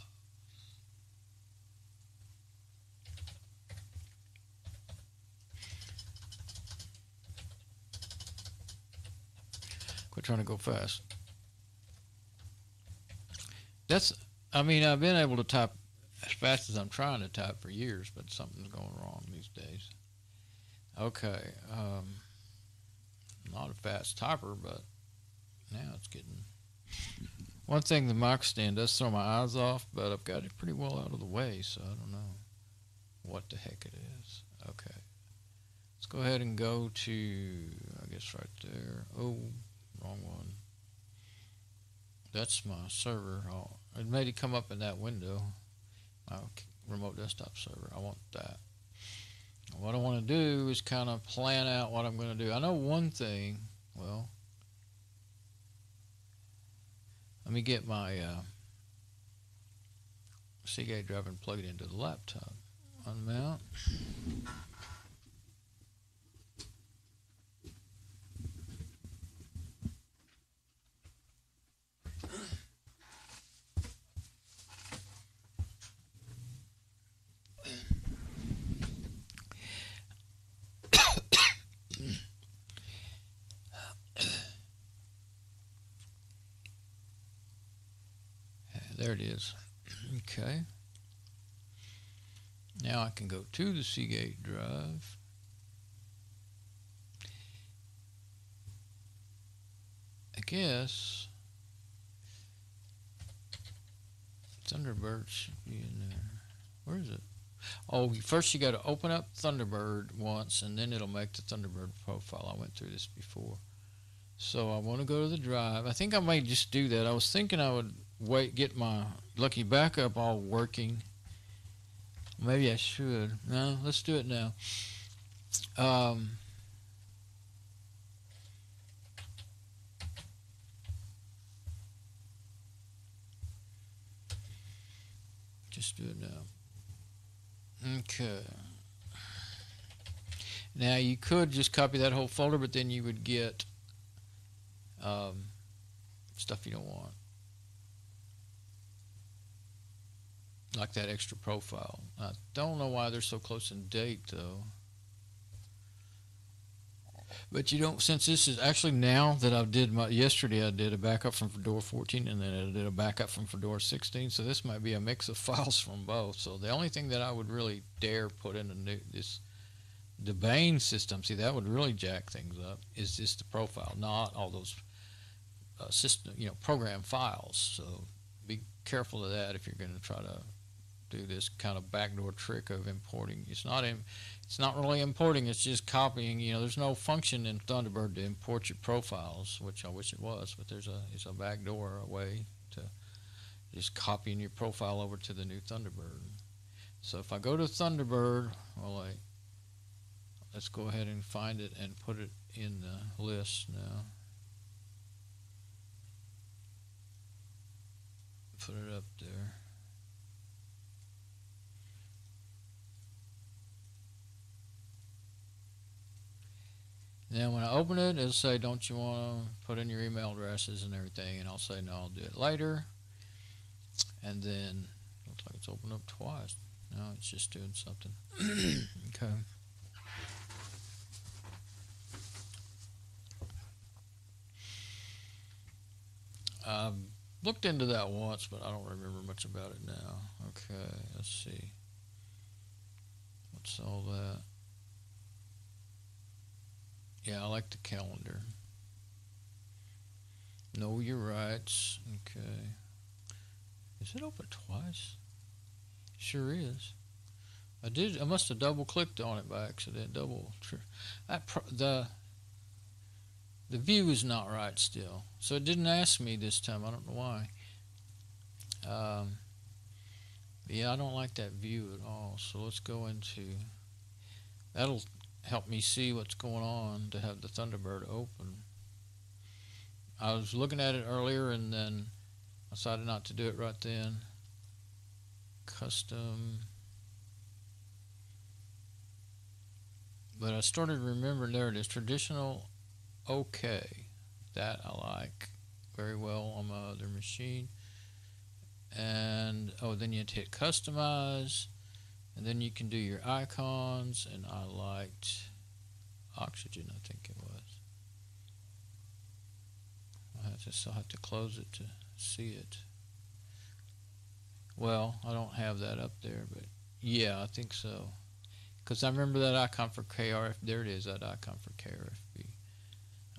Quit trying to go fast. I mean, I've been able to type as fast as I'm trying to type for years, but something's going wrong these days. Okay. Not a fast typer, but now it's getting... One thing, the mic stand does throw my eyes off, but I've got it pretty well out of the way, so I don't know what the heck it is. Okay. Let's go ahead and go to, I guess right there. Oh, wrong one. That's my server. Oh, it made it come up in that window. My remote desktop server. I want that. What I want to do is kind of plan out what I'm going to do. I know one thing. Well, let me get my Seagate drive and plug it into the laptop. Unmount. There it is. Okay. Now I can go to the Seagate drive. I guess Thunderbird should be in there. Where is it? Oh, first you got to open up Thunderbird once, and then it'll make the Thunderbird profile. I went through this before. So I want to go to the drive. I think I might just do that. I was thinking I would get my Lucky Backup all working. Maybe I should. No, let's do it now. Just do it now. Okay. Now you could just copy that whole folder, but then you would get stuff you don't want. Like that extra profile. I don't know why they're so close in date though. But you don't, since this is actually now that I did yesterday I did a backup from Fedora 14 and then I did a backup from Fedora 16, so this might be a mix of files from both. So the only thing that I would really dare put in the Debian system, see that would really jack things up, is just the profile, not all those system, program files. So be careful of that if you're going to try to do this kind of backdoor trick of importing. It's not really importing, it's just copying. There's no function in Thunderbird to import your profiles, which I wish it was, but it's a backdoor way to just copying your profile over to the new Thunderbird. So if I go to Thunderbird, let's go ahead and find it and put it in the list now. put it up there. Then when I open it, it'll say, don't you want to put in your email addresses and everything? And I'll say, no, I'll do it later. And then, looks like it's opened up twice. No, it's just doing something. Okay. I've looked into that once, but I don't remember much about it now. Okay, let's see. What's all that? Yeah, I like the calendar. Know your rights. Okay. Is it open twice? Sure is. I must have double clicked on it by accident. The view is not right still. So it didn't ask me this time. I don't know why. Yeah, I don't like that view at all. So let's go into, that'll help me see what's going on to have the Thunderbird open. I was looking at it earlier and then I decided not to do it right then. Custom. But I started remembering, there it is, traditional OK. That I like very well on my other machine. And then you have to hit customize, and then you can do your icons, and I liked oxygen, I think it was. I'll have to close it to see it. Well, I don't have that up there, but yeah, I think so. Because I remember that icon for KRF. There it is, that icon for KRFB.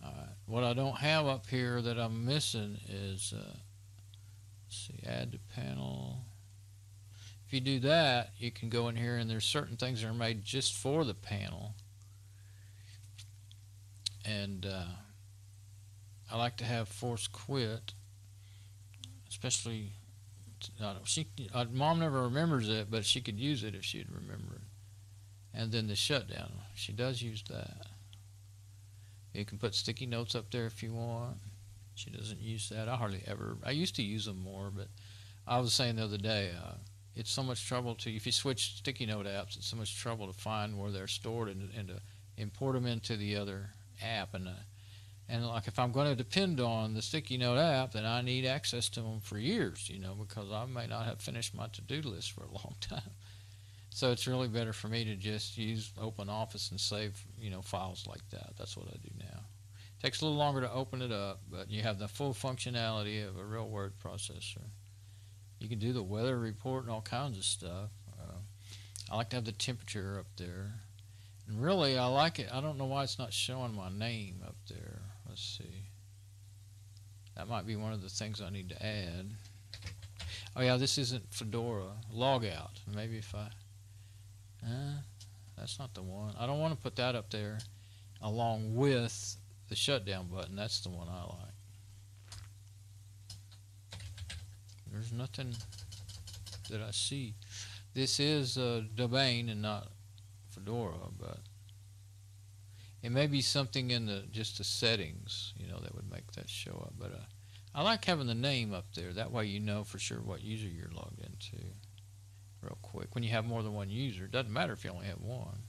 Alright, what I don't have up here that I'm missing is, let's see, add to panel. If you do that, you can go in here and there's certain things that are made just for the panel. And I like to have force quit, especially, Mom never remembers it, but she could use it if she'd remember it. And then the shutdown, she does use that. You can put sticky notes up there if you want. She doesn't use that. I used to use them more, but I was saying the other day, it's so much trouble if you switch sticky note apps, it's so much trouble to find where they're stored and to import them into the other app. And like if I'm going to depend on the sticky note app, then I need access to them for years, because I may not have finished my to-do list for a long time. So it's really better for me to just use OpenOffice and save, files like that. That's what I do now. Takes a little longer to open it up, but you have the full functionality of a real word processor. You can do the weather report and all kinds of stuff. I like to have the temperature up there. And really, I like it. I don't know why it's not showing my name up there. Let's see. That might be one of the things I need to add. Oh yeah, this isn't Fedora. Logout. Maybe if I... that's not the one. I don't want to put that up there along with the shutdown button. That's the one I like. There's nothing that I see. This is Debian and not Fedora, but it may be something in just the settings, that would make that show up. But I like having the name up there. That way you know for sure what user you're logged into. Real quick. When you have more than one user, it doesn't matter if you only have one.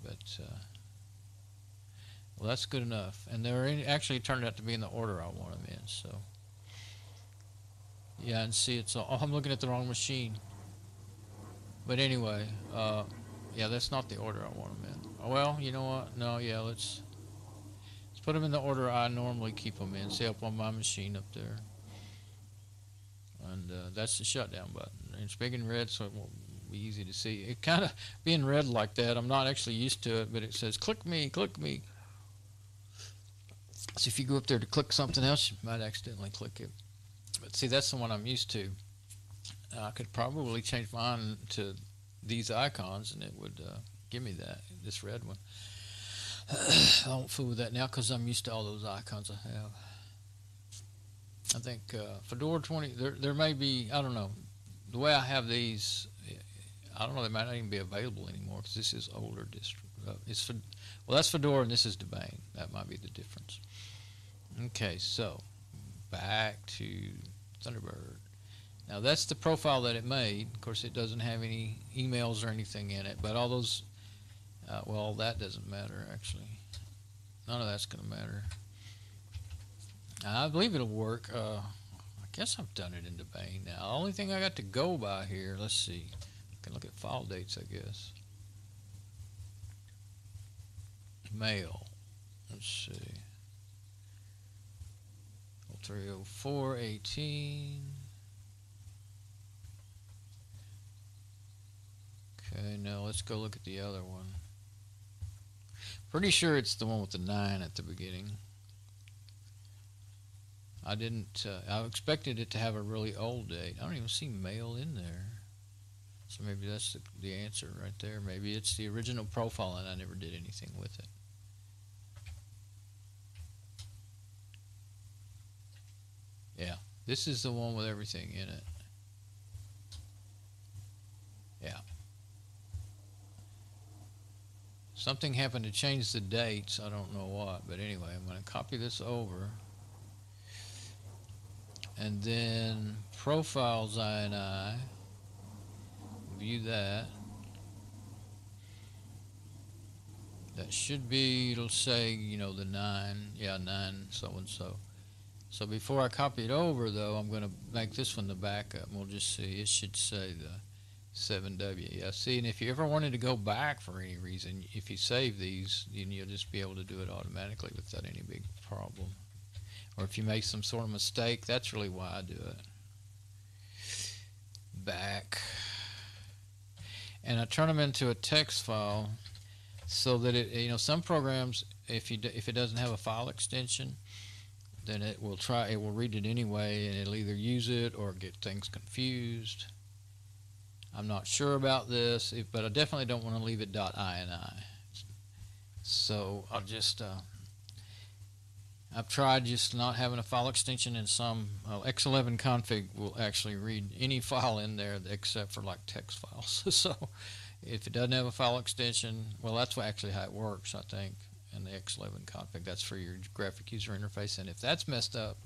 But well, that's good enough. And they're actually turned out to be in the order I want them in. So yeah, and see, it's all, I'm looking at the wrong machine. But anyway, yeah, that's not the order I want them in. Oh, well, you know what? No, yeah, let's put them in the order I normally keep them in. See, up on my machine up there. And that's the shutdown button. And it's big and red, so it won't be easy to see. It kind of being red like that, I'm not actually used to it, but it says, click me, click me. So if you go up there to click something else, you might accidentally click it. But see, that's the one I'm used to. I could probably change mine to these icons, and it would give me this red one. I won't fool with that now because I'm used to all those icons I have. I think Fedora 20, there may be, I don't know, the way I have these, I don't know, they might not even be available anymore because this is older distro. Well, that's Fedora and this is Debian. That might be the difference. Okay, so back to Thunderbird. Now that's the profile that it made. Of course, it doesn't have any emails or anything in it, but all those, well, that doesn't matter actually. None of that's going to matter. I believe it'll work. I guess I've done it in Debian now. The only thing I got to go by here, let's see. I can look at file dates, I guess. Mail. Let's see. 030418. Okay, now let's go look at the other one. Pretty sure it's the one with the 9 at the beginning. I didn't, I expected it to have a really old date. I don't even see mail in there. So maybe that's the answer right there. Maybe it's the original profile and I never did anything with it. Yeah, this is the one with everything in it. Yeah. Something happened to change the dates. I don't know what, but anyway, I'm going to copy this over. And then profiles INI. View that. That should be, it'll say, you know, the 9. Yeah, 9 so and so. So before I copy it over, though, I'm going to make this one the backup. And we'll just see. It should say the 7W. Yeah, see, and if you ever wanted to go back for any reason, if you save these, then you'll just be able to do it automatically without any big problem. Or if you make some sort of mistake, that's really why I do it. Back. And I turn them into a text file so that it, you know, some programs, if it doesn't have a file extension, then it will read it anyway, and it'll either use it or get things confused. I'm not sure about this, but I definitely don't want to leave it .ini. So I'll just, I've tried just not having a file extension, and some X11 config will actually read any file in there except for like text files. So if it doesn't have a file extension, well, that's actually how it works, I think. And the X11 config, that's for your graphic user interface, and if that's messed up,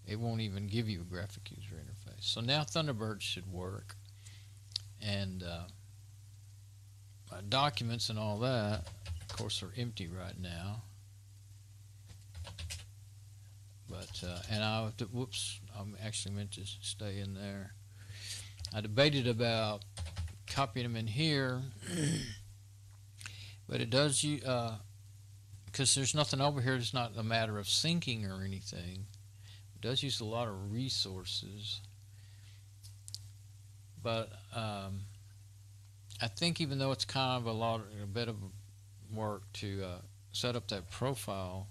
it won't even give you a graphic user interface. So now Thunderbird should work, and my documents and all that, of course, are empty right now. But and I whoops, I actually meant to stay in there. I debated about copying them in here, but it does you. Because there's nothing over here, it's not a matter of syncing or anything. It does use a lot of resources. But I think even though it's kind of a bit of work to set up that profile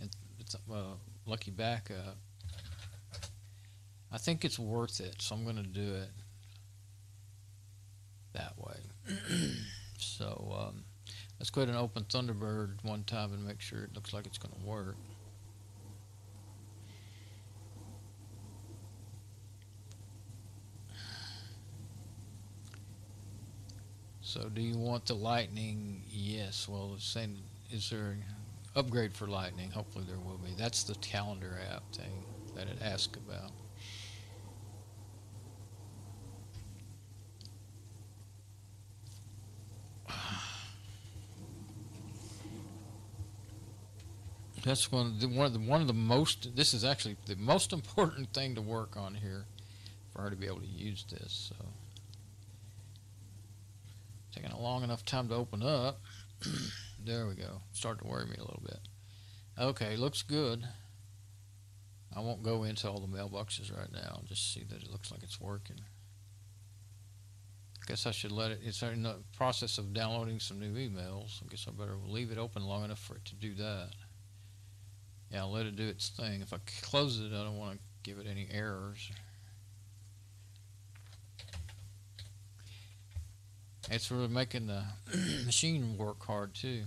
and it's lucky backup, I think it's worth it. So I'm going to do it that way. So let's go ahead and open Thunderbird one time and make sure it looks like it's going to work. So do you want the Lightning? Yes. Well, it's saying, is there an upgrade for Lightning? Hopefully there will be. That's the calendar app thing that it asked about. That's one of the most. This is actually the most important thing to work on here for her to be able to use this. So taking a long enough time to open up. There we go. Started to worry me a little bit. Okay, looks good. I won't go into all the mailboxes right now. I'll just see that it looks like it's working. I guess I should let it. It's in the process of downloading some new emails. I guess I better leave it open long enough for it to do that. Yeah, I'll let it do its thing. If I close it, I don't want to give it any errors. It's really making the machine work hard too.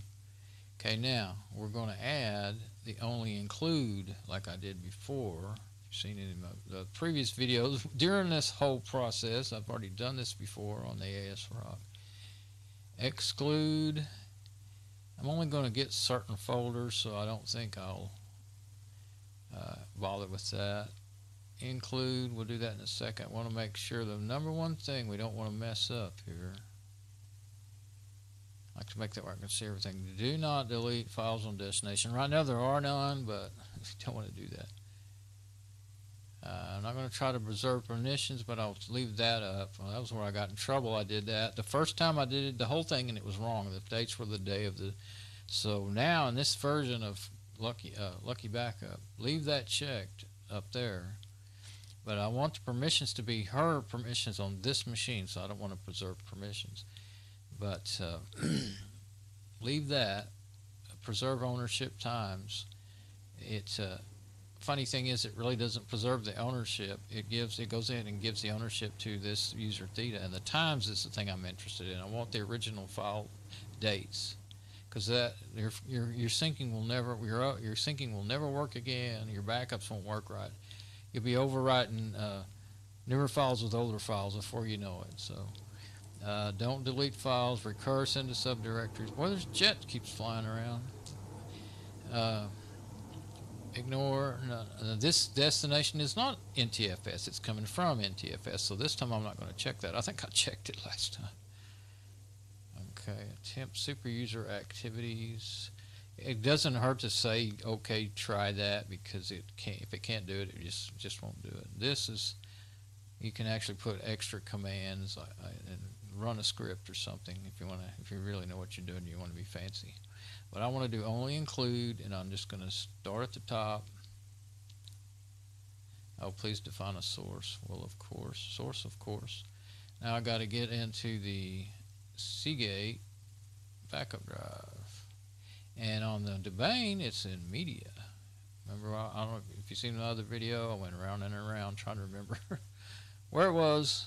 Okay, now we're going to add the only include like I did before. You've seen it in the previous videos. During this whole process, I've already done this before on the ASRock. Exclude. I'm only going to get certain folders, so I don't think I'll bother with that. Include, we'll do that in a second. I want to make sure the number one thing we don't want to mess up here. I like to make that where I can see everything. Do not delete files on destination. Right now there are none, but you don't want to do that. I'm not going to try to preserve permissions, but I'll leave that up. Well, that was where I got in trouble. I did that. The first time I did it, the whole thing, and it was wrong. The dates were the day of the... So now in this version of Lucky Backup, leave that checked up there. But I want the permissions to be her permissions on this machine, so I don't want to preserve permissions. But leave that. Preserve ownership times. It's funny thing is, it really doesn't preserve the ownership. It goes in and gives the ownership to this user theta, and the times is the thing I'm interested in. I want the original file dates, because that your syncing will never work again. Your backups won't work right. You'll be overwriting newer files with older files before you know it. So don't delete files. Recurse into subdirectories. Boy, there's jet keeps flying around. Ignore. No, this destination is not NTFS. It's coming from NTFS. So this time I'm not going to check that. I think I checked it last time. Okay. Attempt super user activities. It doesn't hurt to say, okay, try that, because it can't. If it can't do it, it just won't do it. This is, you can actually put extra commands and run a script or something if you really know what you're doing. You want to be fancy. But I want to do only include, and I'm just going to start at the top. Oh, please define a source. Well, of course, source, of course. Now I got to get into the Seagate backup drive. And on the Debian, it's in media. Remember, I don't know if you've seen the other video, I went around and around trying to remember where it was.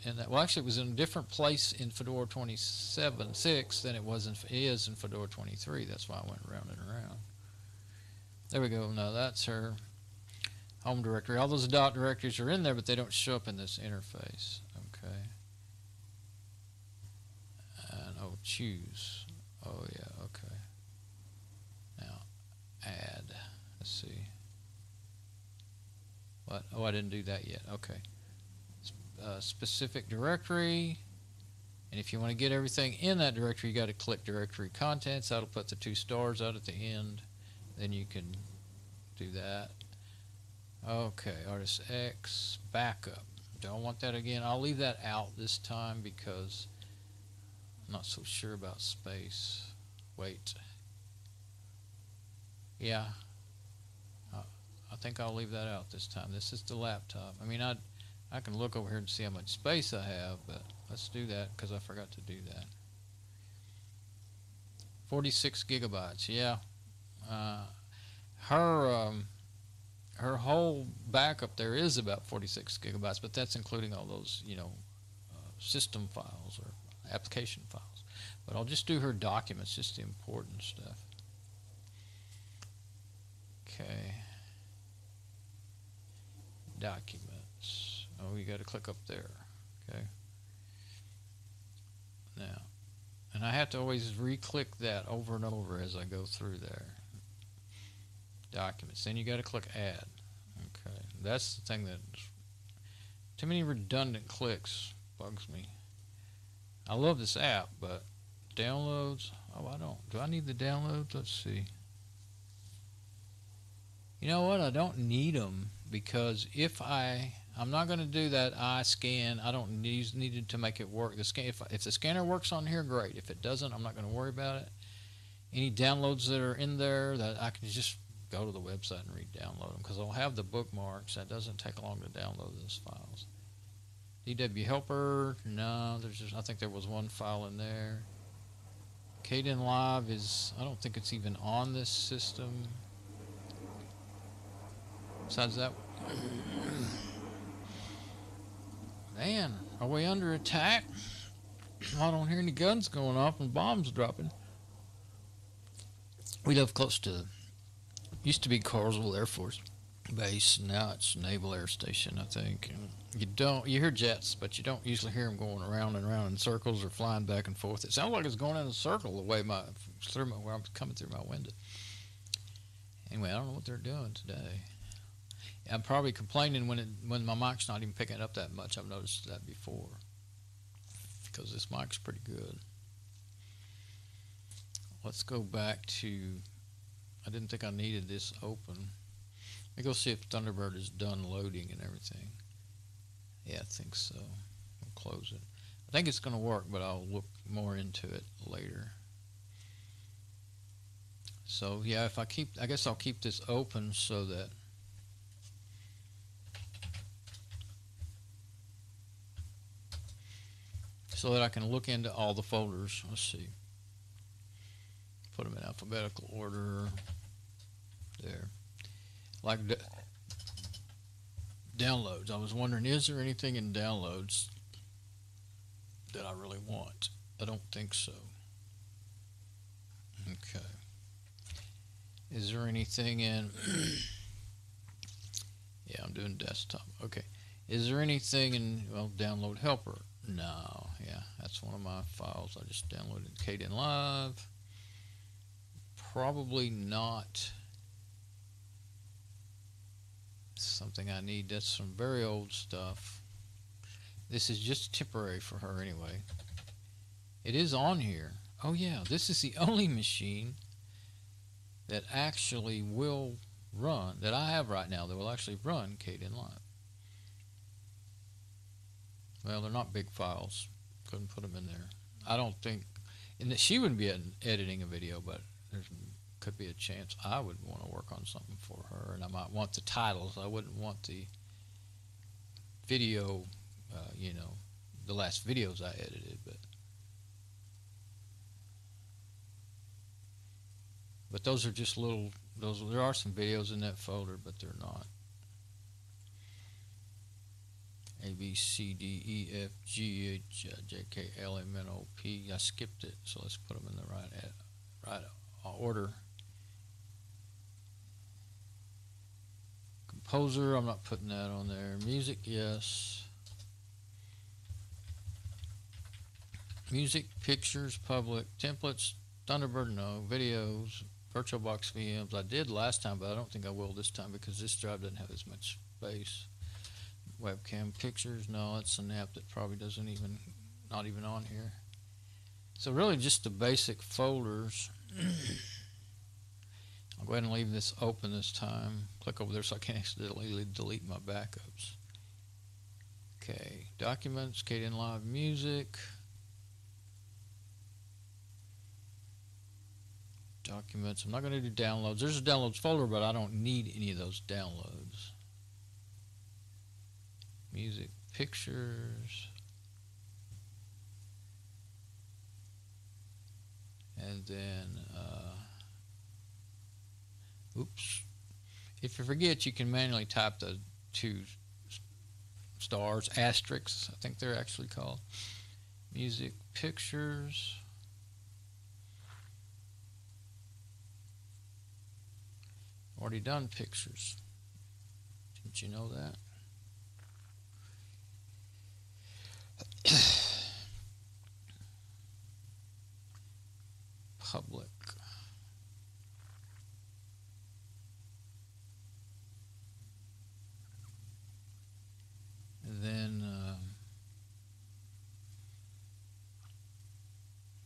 And that, well, actually, it was in a different place in Fedora 27.6 than it is in Fedora 23. That's why I went around and around. There we go. Now that's her home directory. All those dot directories are in there, but they don't show up in this interface. Okay. And oh, choose. Oh yeah. Okay. Now add. Let's see. What? Oh, I didn't do that yet. Okay. Specific directory, and if you want to get everything in that directory, you got to click directory contents. That'll put the 2 stars out at the end. Then you can do that. Okay, artist X backup. Don't want that again. I'll leave that out this time because I'm not so sure about space. Wait. Yeah, I think I'll leave that out this time. This is the laptop. I mean, I can look over here and see how much space I have, but let's do that because I forgot to do that. 46 gigabytes, yeah. Her whole backup there is about 46 gigabytes, but that's including all those, system files or application files. But I'll just do her documents, just the important stuff. Okay. Documents. Oh, you got to click up there. Okay. Now, and I have to always re-click that over and over as I go through there. Documents. Then you got to click Add. Okay. That's the thing that too many redundant clicks bugs me. I love this app, but downloads. Oh, I don't. Do I need the downloads? Let's see. You know what? I don't need them because if I'm not going to do that iScan. I don't need it to make it work. The scan, if the scanner works on here, great. If it doesn't, I'm not going to worry about it. Any downloads that are in there, that I can just go to the website and re-download them because I'll have the bookmarks. That doesn't take long to download those files. DW Helper, no. I think there was one file in there. Kdenlive is, I don't think it's even on this system. Besides that, man, are we under attack? I don't hear any guns going off and bombs dropping. We live close to, used to be Carswell Air Force Base, now it's Naval Air Station, I think. And you hear jets, but you don't usually hear them going around and around in circles or flying back and forth. It sounds like it's going in a circle the way where I'm coming through my window. Anyway, I don't know what they're doing today. I'm probably complaining when my mic's not even picking it up that much. I've noticed that before, because this mic's pretty good. Let's go back to, I didn't think I needed this open. Let me go see if Thunderbird is done loading and everything. Yeah, I think so. We'll close it. I think it's going to work, but I'll look more into it later. So yeah, if I guess I'll keep this open so that I can look into all the folders. Let's see. Put them in alphabetical order. There. Like downloads. I was wondering, is there anything in downloads that I really want? I don't think so. Okay. Is there anything in yeah, I'm doing desktop. Okay. Is there anything in, well, download helper? No. Yeah, that's one of my files I just downloaded. Kdenlive. Probably not something I need. That's some very old stuff. This is just temporary for her anyway. It is on here. Oh yeah, this is the only machine that actually will run, that I have right now, that will actually run Kdenlive. Well, they're not big files. Couldn't put them in there. I don't think, and she wouldn't be editing a video, but there could be a chance I would want to work on something for her, and I might want the titles. I wouldn't want the video, you know, the last videos I edited, but those are just little, there are some videos in that folder, but they're not. A, B, C, D, E, F, G, H, J, K, L, M, N, O, P. I skipped it, so let's put them in the right order. Composer, I'm not putting that on there. Music, yes. Music, pictures, public, templates, Thunderbird, no. Videos, VirtualBox VMs. I did last time, but I don't think I will this time because this drive doesn't have as much space. Webcam, pictures, no, it's an app that probably doesn't even, not even on here. So really just the basic folders. I'll go ahead and leave this open this time. Click over there so I can accidentally delete my backups. Okay, documents, Kdenlive music. Documents, I'm not going to do downloads. There's a downloads folder, but I don't need any of those downloads. Music, pictures, and then oops, if you forget, you can manually type the 2 stars, asterisks, I think they're actually called. Music, pictures, already done pictures. Didn't you know that? Public. And then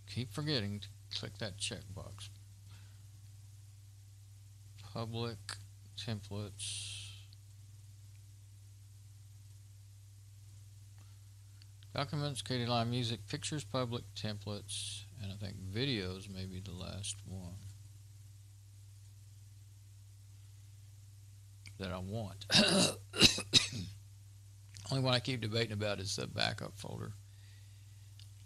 keep forgetting to click that checkbox. Public, templates. Documents, Kdenlive music, pictures, public, templates, and I think videos may be the last one that I want. Only one I keep debating about is the backup folder.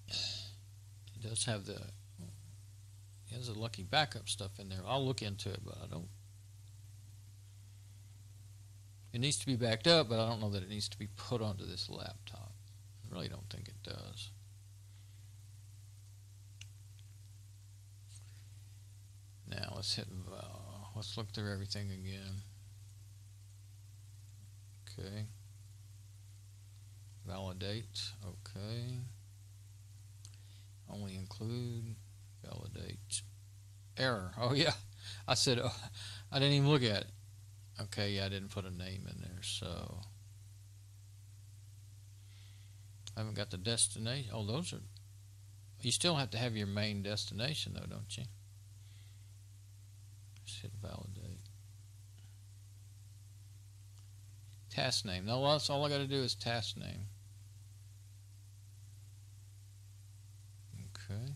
It does have the, it has the lucky backup stuff in there. I'll look into it, but I don't. It needs to be backed up, but I don't know that it needs to be put onto this laptop. I really don't think it does. Now let's hit, let's look through everything again. Okay. Validate, okay. Only include, validate. Error, oh yeah. I said, oh, I didn't even look at it. Okay, yeah, I didn't put a name in there, so I haven't got the destination. Oh, those are. You still have to have your main destination, though, don't you? Just hit validate. Task name. No, that's all I got to do is task name. Okay.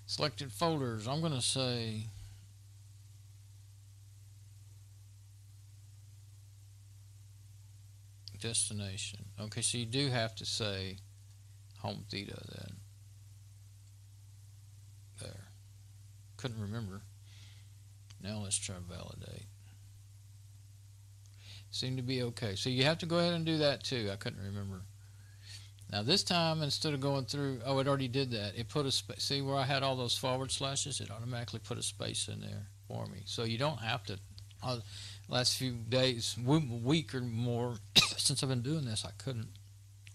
Selected folders. I'm going to say destination. Okay, so you do have to say home theta then. There. Couldn't remember. Now let's try validate. Seemed to be okay. So you have to go ahead and do that too. I couldn't remember. Now this time, instead of going through, oh, it already did that. It put a space. See where I had all those forward slashes? It automatically put a space in there for me. So you don't have to. Last few days, week or more, since I've been doing this, I couldn't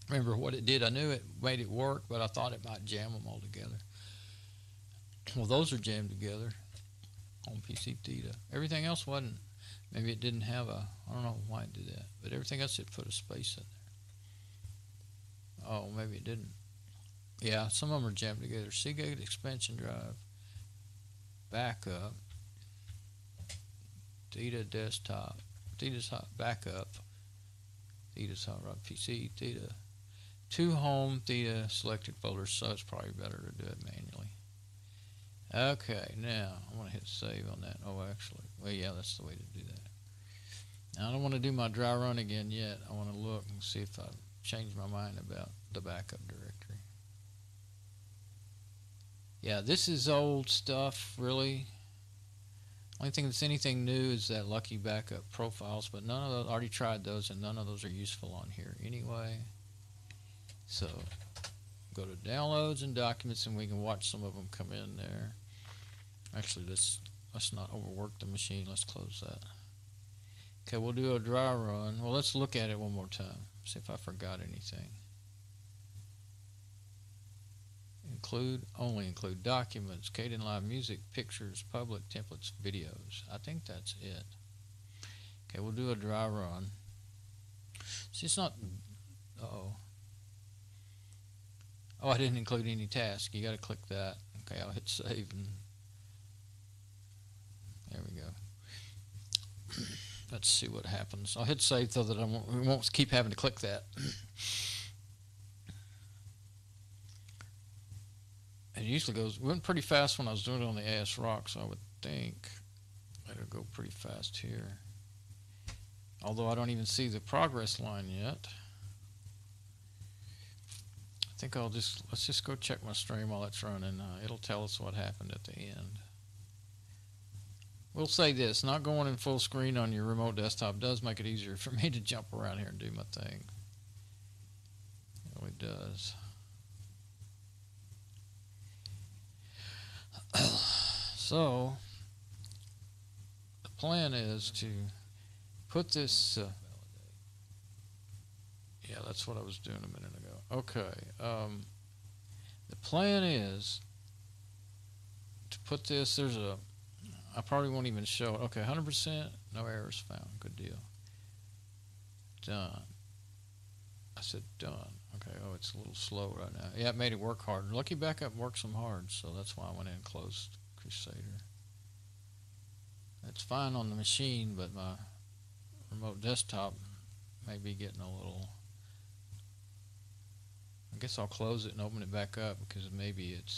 remember what it did. I knew it made it work, but I thought it might jam them all together. Well, those are jammed together on PC Theta. Everything else wasn't. Maybe it didn't have a, I don't know why it did that, but everything else it put a space in there. Oh, maybe it didn't. Yeah, some of them are jammed together. Seagate expansion drive, backup, Theta desktop, Theta's hot backup, Theta's hot rod PC, Theta, 2 home, Theta selected folders, so it's probably better to do it manually. Okay, now I want to hit save on that. Oh, actually, well, yeah, that's the way to do that. Now, I don't want to do my dry run again yet. I want to look and see if I've changed my mind about the backup directory. Yeah, this is old stuff, really. Only thing that's anything new is that lucky backup profiles, but none of those, I already tried those, and none of those are useful on here anyway. So, go to downloads and documents, and we can watch some of them come in there. Actually, let's not overwork the machine. Let's close that. Okay, we'll do a dry run. Well, let's look at it one more time. See if I forgot anything. Only include documents, Kdenlive music, pictures, public templates, videos. I think that's it. Okay, we'll do a dry run. See, it's not. Oh, I didn't include any task. You got to click that. Okay, I'll hit save, and there we go. Let's see what happens. I'll hit save so that we won't keep having to click that. It usually went pretty fast when I was doing it on the AS Rock, so I would think it'll go pretty fast here. Although I don't even see the progress line yet. I think let's just go check my stream while it's running. It'll tell us what happened at the end. We'll say this, not going in full screen on your remote desktop does make it easier for me to jump around here and do my thing. It really does. So, the plan is to put this, yeah, that's what I was doing a minute ago. Okay, the plan is to put this, I probably won't even show it. Okay, 100%, no errors found, good deal. Done. I said done. Okay, oh, it's a little slow right now. Yeah, it made it work hard. Lucky Backup works them hard, so that's why I went in and closed Krusader. It's fine on the machine, but my remote desktop may be getting a little. I guess I'll close it and open it back up because maybe it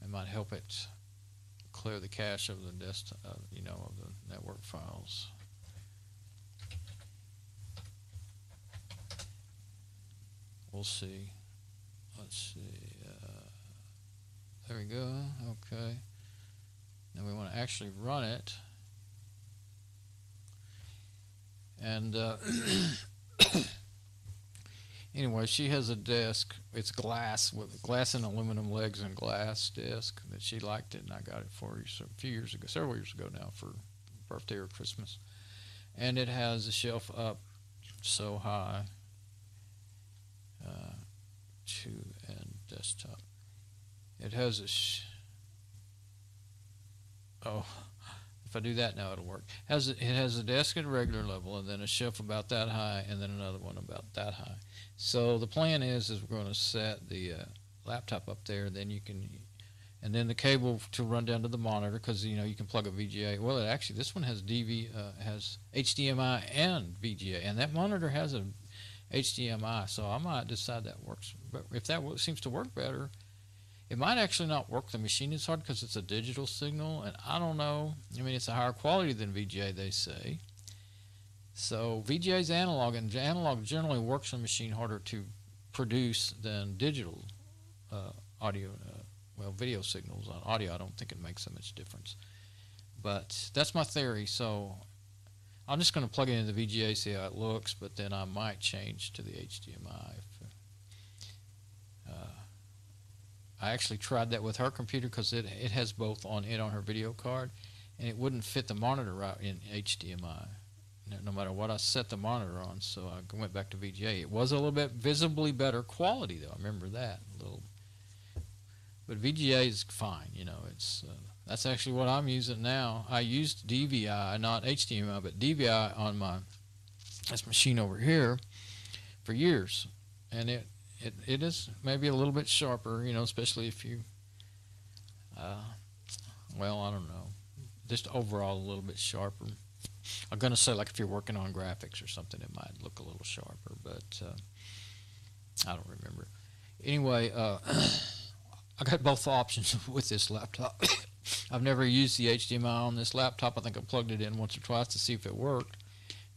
might help it clear the cache of the desktop, of the network files. We'll see. Let's see. There we go. Okay. Now we want to actually run it. And anyway, she has a desk. It's glass with glass and aluminum legs and glass desk that she liked it, and I got it for her a few years ago, several years ago now, for birthday or Christmas. And it has a shelf up so high to and desktop. It has a if I do that now it'll work. It has a desk at a regular level, and then a shelf about that high, and then another one about that high. So the plan is we're going to set the laptop up there, then you can, and then the cable to run down to the monitor, because you can plug a VGA. Well, actually this one has has HDMI and VGA, and that monitor has a HDMI. So I might decide that works. But if that seems to work better, it might actually not work the machine as hard because it's a digital signal, and I don't know. I mean, it's a higher quality than VGA, they say. So VGA is analog, and analog generally works on a machine harder to produce than digital audio, video signals. On audio, I don't think it makes so much difference. But that's my theory, so I'm just going to plug it into the VGA, see how it looks, but then I might change to the HDMI. I actually tried that with her computer because it has both on her video card, and it wouldn't fit the monitor right in HDMI, no matter what I set the monitor on. So I went back to VGA. It was a little bit visibly better quality, though. I remember that a little. But VGA is fine. It's that's actually what I'm using now. I used DVI, not HDMI, but DVI on this machine over here for years, and it is maybe a little bit sharper, especially if you, well, I don't know, just overall a little bit sharper. I'm going to say like if you're working on graphics or something, it might look a little sharper, but I don't remember. Anyway, I got both options with this laptop. I've never used the HDMI on this laptop. I think I plugged it in once or twice to see if it worked.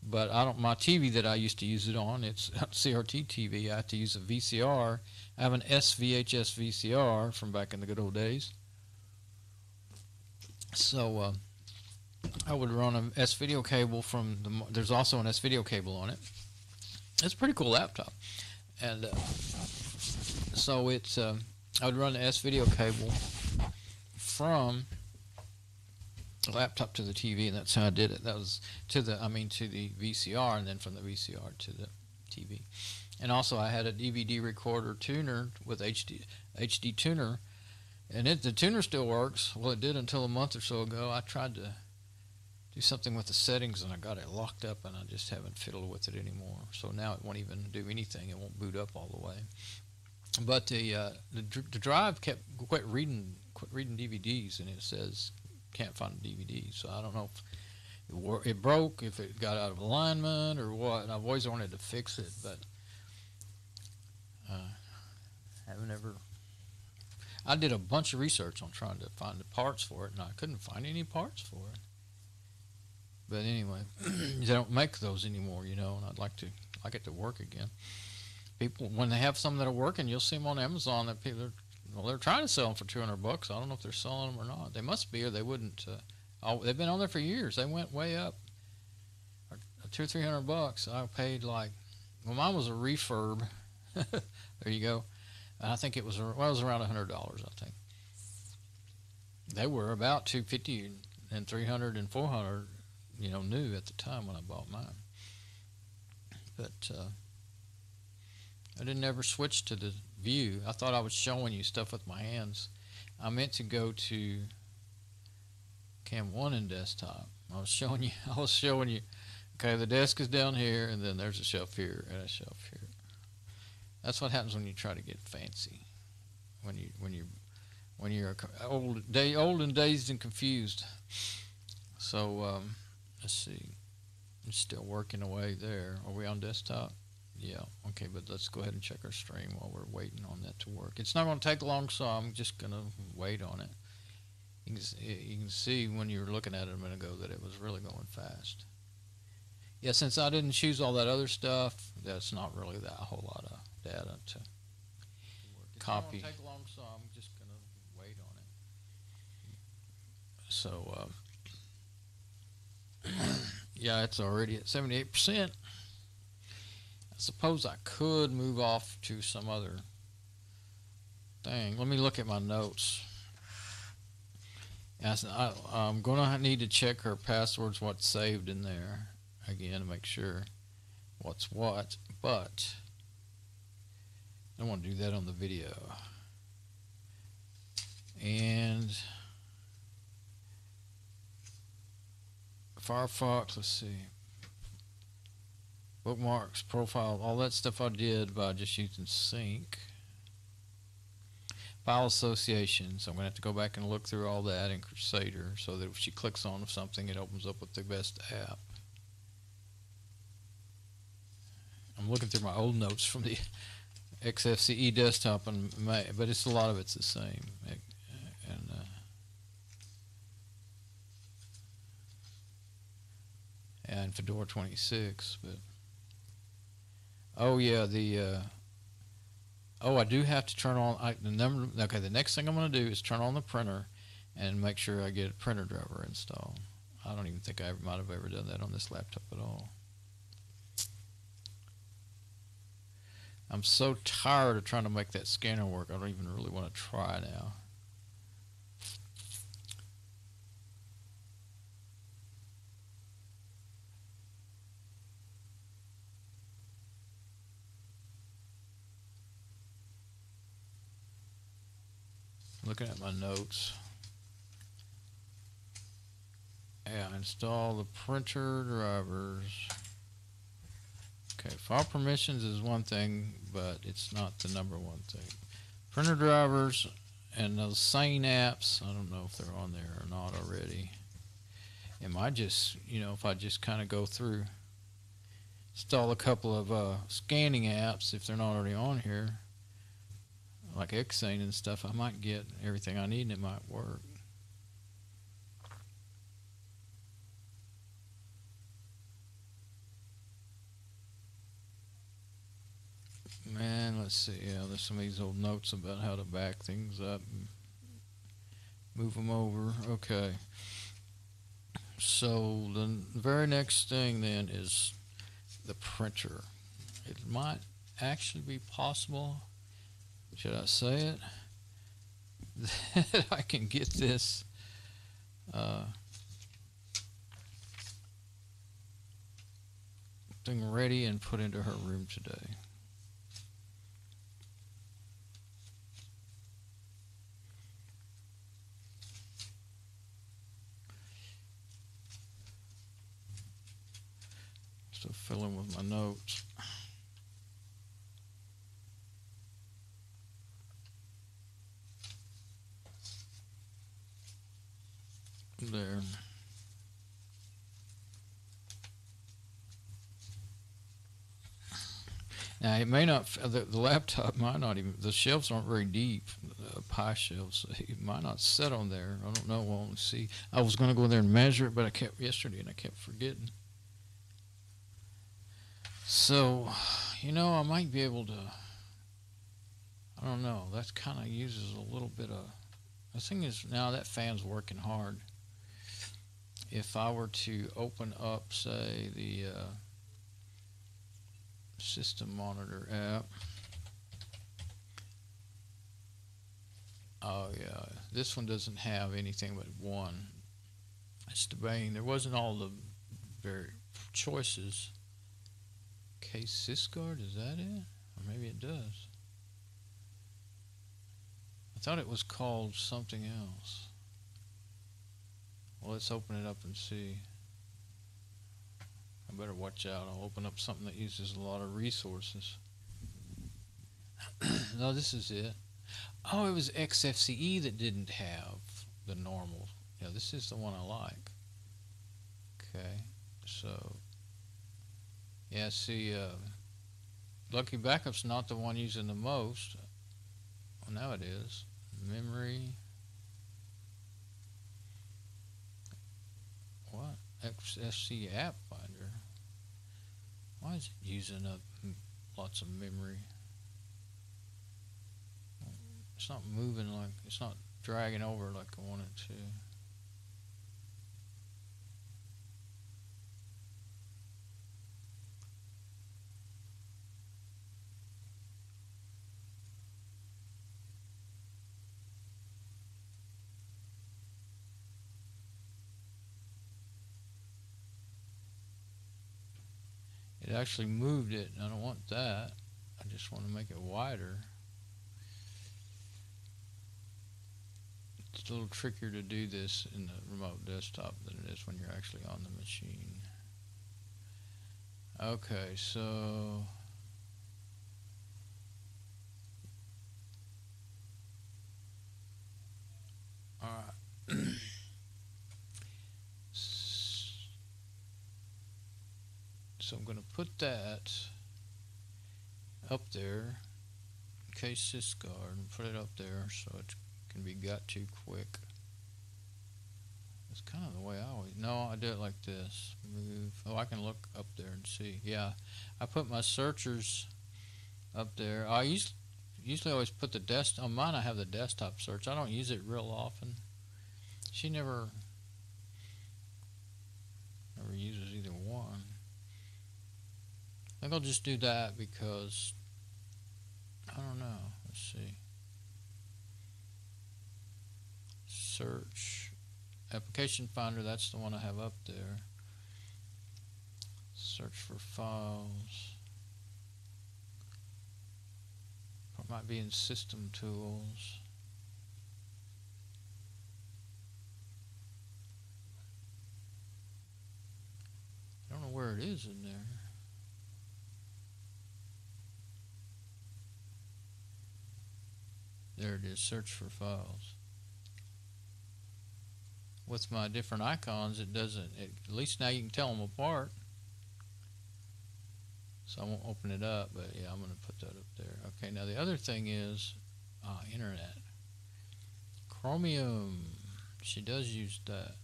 But my TV that I used to use it on, it's CRT TV. I have to use a VCR. I have an SVHS VCR from back in the good old days. So I would run an S-video cable from there's also an S-video cable on it. It's a pretty cool laptop. And so it's, I would run the S-video cable from the laptop to the TV, and that's how I did it. That was to the VCR, and then from the VCR to the TV. And also I had a DVD recorder tuner with HD tuner, and the tuner still works. Well, it did until a month or so ago. I tried to do something with the settings, and I got it locked up, and I just haven't fiddled with it anymore. So now it won't even do anything. It won't boot up all the way. But the drive quit reading DVDs, and it says can't find a DVD. So I don't know if it broke, if it got out of alignment or what. And I've always wanted to fix it, but haven't ever. I did a bunch of research on trying to find the parts for it, and I couldn't find any parts for it. But anyway, they don't make those anymore, and I'd like it to work again. People, when they have some that are working, you'll see them on Amazon that people they're trying to sell them for $200. I don't know if they're selling them or not. They must be, or they wouldn't. They've been on there for years. They went way up, $200 or $300. I paid mine was a refurb. There you go. I think it was around $100. I think they were about $250 and $300 and $400. New at the time when I bought mine. But I didn't ever switch to the view. I thought I was showing you stuff with my hands. I meant to go to Cam 1 in desktop. I was showing you. Okay, the desk is down here, and then there's a shelf here and a shelf here. That's what happens when you try to get fancy. When you're old and dazed and confused. So let's see. It's still working away there. Are we on desktop? Yeah. Okay, but let's go ahead and check our stream while we're waiting on that to work. It's not going to take long, so I'm just going to wait on it. You can see when you were looking at it a minute ago that it was really going fast. Yeah, since I didn't choose all that other stuff, that's not really that whole lot of data to copy. It's not going to take long, so I'm just going to wait on it. So, yeah, it's already at 78%. I suppose I could move off to some other thing. Let me look at my notes. I'm gonna need to check her passwords, what's saved in there again to make sure what's what, but I don't want to do that on the video. And Firefox, let's see, bookmarks, profile, all that stuff I did by just using sync. File association, so I'm going to have to go back and look through all that in Krusader so that if she clicks on something, it opens up with the best app. I'm looking through my old notes from the XFCE desktop, but it's a lot of it's the same. And Fedora 26, but oh yeah, I do have to turn on the next thing I'm going to do is turn on the printer and make sure I get a printer driver installed. I don't even think I might have ever done that on this laptop at all. I'm so tired of trying to make that scanner work, I don't even really want to try now. Looking at my notes. Yeah, install the printer drivers. Okay, file permissions is one thing, but it's not the number one thing. Printer drivers and those sane apps, I don't know if they're on there or not already. It might just, if I just kind of go through, install a couple of scanning apps, if they're not already on here, like Xane and stuff, I might get everything I need and it might work. Man, let's see. Yeah, there's some of these old notes about how to back things up and move them over. Okay. So the very next thing then is the printer. It might actually be possible, should I say it, that I can get this thing ready and put into her room today. So fill in with my notes. There. Now it may not, the laptop might not even, the shelves aren't very deep, pie shelves, so it might not sit on there. I don't know, we'll see. I was going to go there and measure it, but I kept yesterday and I kept forgetting. So, I might be able to, I don't know, that kind of uses a little bit of, the thing is now that fan's working hard. If I were to open up, say, the System Monitor app, oh yeah, this one doesn't have anything but one. It's debating. There wasn't all the very choices. Case Sysguard, is that it? Or maybe it does. I thought it was called something else. Well, let's open it up and see. I better watch out. I'll open up something that uses a lot of resources. No, this is it. Oh, it was XFCE that didn't have the normal. Yeah, this is the one I like. Okay, so yeah, see, Lucky Backup's not the one using the most. Well, now it is. Memory. What? XFC App Finder. Why is it using up lots of memory? It's not moving like, it's not dragging over like I want it to. It actually moved it, and I don't want that. I just want to make it wider. It's a little trickier to do this in the remote desktop than it is when you're actually on the machine. Okay, so alright. So I'm going to put that up there, case sysguard, and put it up there so it can be got to quick. It's kind of the way I always, no, I do it like this. Move, oh, I can look up there and see. Yeah, I put my searchers up there. I usually always put the on mine I have the desktop search. I don't use it real often. She never uses either one. I think I'll just do that because I don't know. Let's see. Search application finder, that's the one I have up there. Search for files. It might be in system tools. I don't know where it is in there. There it is, search for files. With my different icons, it doesn't, at least now you can tell them apart. So I won't open it up, but yeah, I'm going to put that up there. Okay, now the other thing is internet. Chromium, she does use that.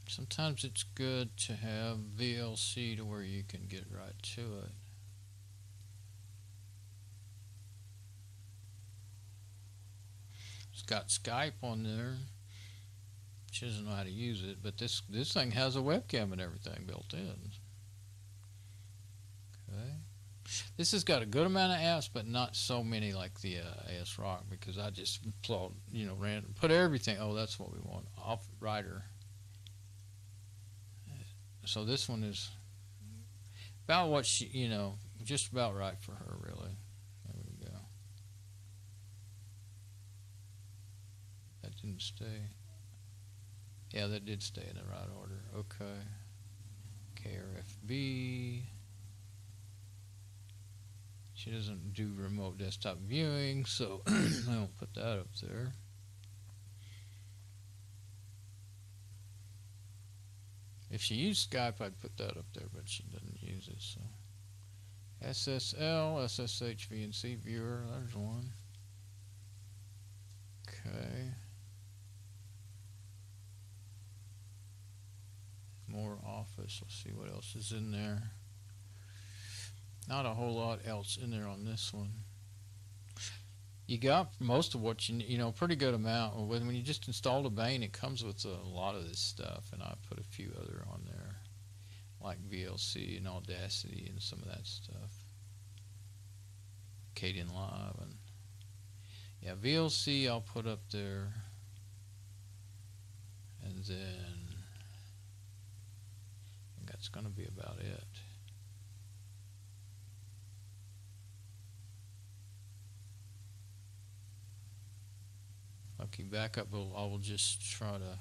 Sometimes it's good to have VLC to where you can get right to it. It's got Skype on there. She doesn't know how to use it, but this thing has a webcam and everything built in. Okay. This has got a good amount of apps, but not so many like the AS Rock, because I just plot, random, put everything. Oh, that's what we want. Off writer. So this one is about what she, just about right for her, really. There we go. That didn't stay. Yeah, that did stay in the right order. Okay. KRFB. She doesn't do remote desktop viewing, so I won't put that up there. If she used Skype, I'd put that up there, but she doesn't use it. So SSL, SSH VNC viewer, there's one. Okay. More Office. Let's see what else is in there. Not a whole lot else in there on this one. You got most of what you pretty good amount. When you just install the Bane, it comes with a lot of this stuff, and I put a few other on there, like VLC and Audacity and some of that stuff. Kdenlive and yeah, VLC I'll put up there, and then I think that's going to be about it. Okay, backup, I will just try to,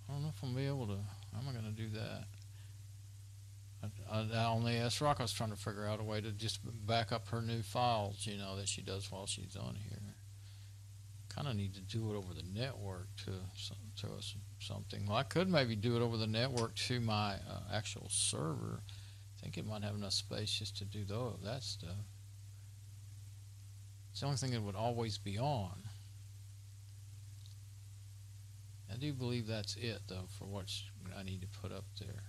I don't know if I'm going to be able to, how am I going to do that? On the AS Rock, I was trying to figure out a way to just back up her new files, that she does while she's on here. Kind of need to do it over the network to something. Well, I could maybe do it over the network to my actual server. I think it might have enough space just to do that stuff. It's the only thing that would always be on. I do believe that's it, though, for what I need to put up there.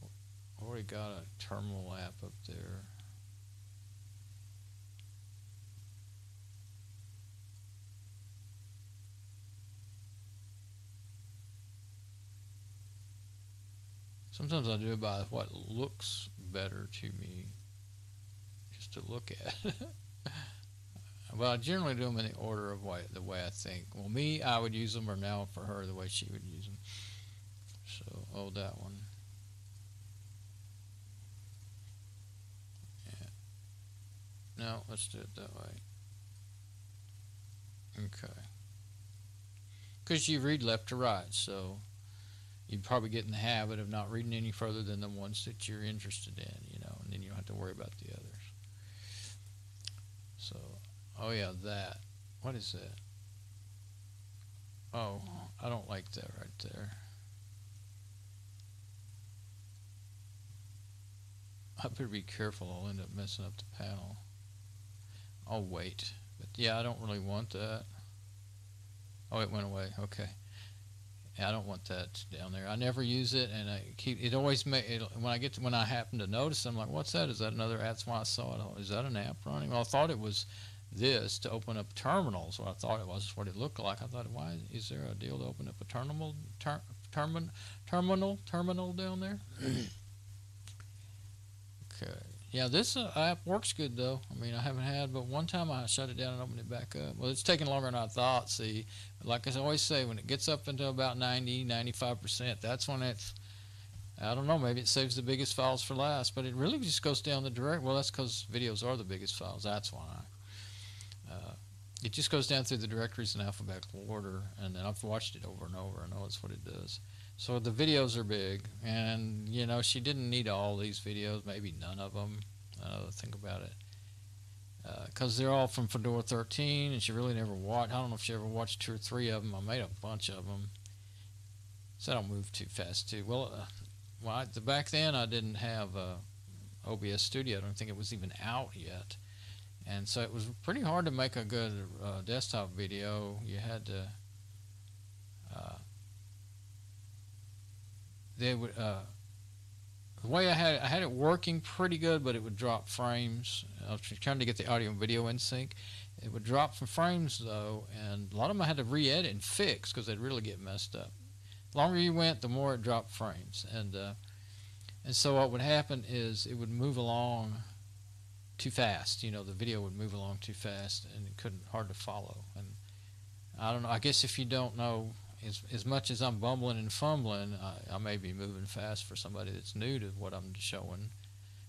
I already got a terminal app up there. Sometimes I do it by what looks better to me, just to look at. Well, I generally do them in the order of the way I think. Well, me, I would use them, or now for her, the way she would use them. So, oh, that one. Yeah. No, let's do it that way. Okay. Because you read left to right, so you'd probably get in the habit of not reading any further than the ones that you're interested in, you know, and then you don't have to worry about the others. So, oh yeah, that. What is that? Oh, I don't like that right there. I better be careful, I'll end up messing up the panel. I'll wait. But yeah, I don't really want that. Oh, it went away. Okay. Yeah, I don't want that down there. I never use it, and it always when I happen to notice it, I'm like, what's that? Is that another app? That's why I saw it. Is that an app running? Well, I thought it was this to open up terminals. What I thought it was. That's what it looked like. I thought, why is there a deal to open up a terminal down there? Okay. Yeah, this app works good though. I mean, I haven't had, but one time I shut it down and opened it back up. Well, it's taking longer than I thought. See, like I always say, when it gets up into about 90-95%, that's when it's, I don't know, maybe it saves the biggest files for last, but it really just goes down the direct. Well, that's because videos are the biggest files. That's why. It just goes down through the directories in alphabetical order, and then I've watched it over and over. I know that's what it does. So the videos are big, and you know, she didn't need all these videos, maybe none of them. Think about it, because they're all from Fedora 13, and she really never watched. I don't know if she ever watched 2 or 3 of them. I made a bunch of them, so I don't move too fast too. Well, back then I didn't have OBS Studio. I don't think it was even out yet, and so it was pretty hard to make a good desktop video. You had to. The way I had it working pretty good, but it would drop frames. I was trying to get the audio and video in sync. It would drop some frames though, and a lot of them I had to re-edit and fix because they'd really get messed up. The longer you went, the more it dropped frames, and so what would happen is it would move along too fast. You know, the video would move along too fast, and it hard to follow. And I don't know. I guess if you don't know. As much as I'm bumbling and fumbling, I may be moving fast for somebody that's new to what I'm showing.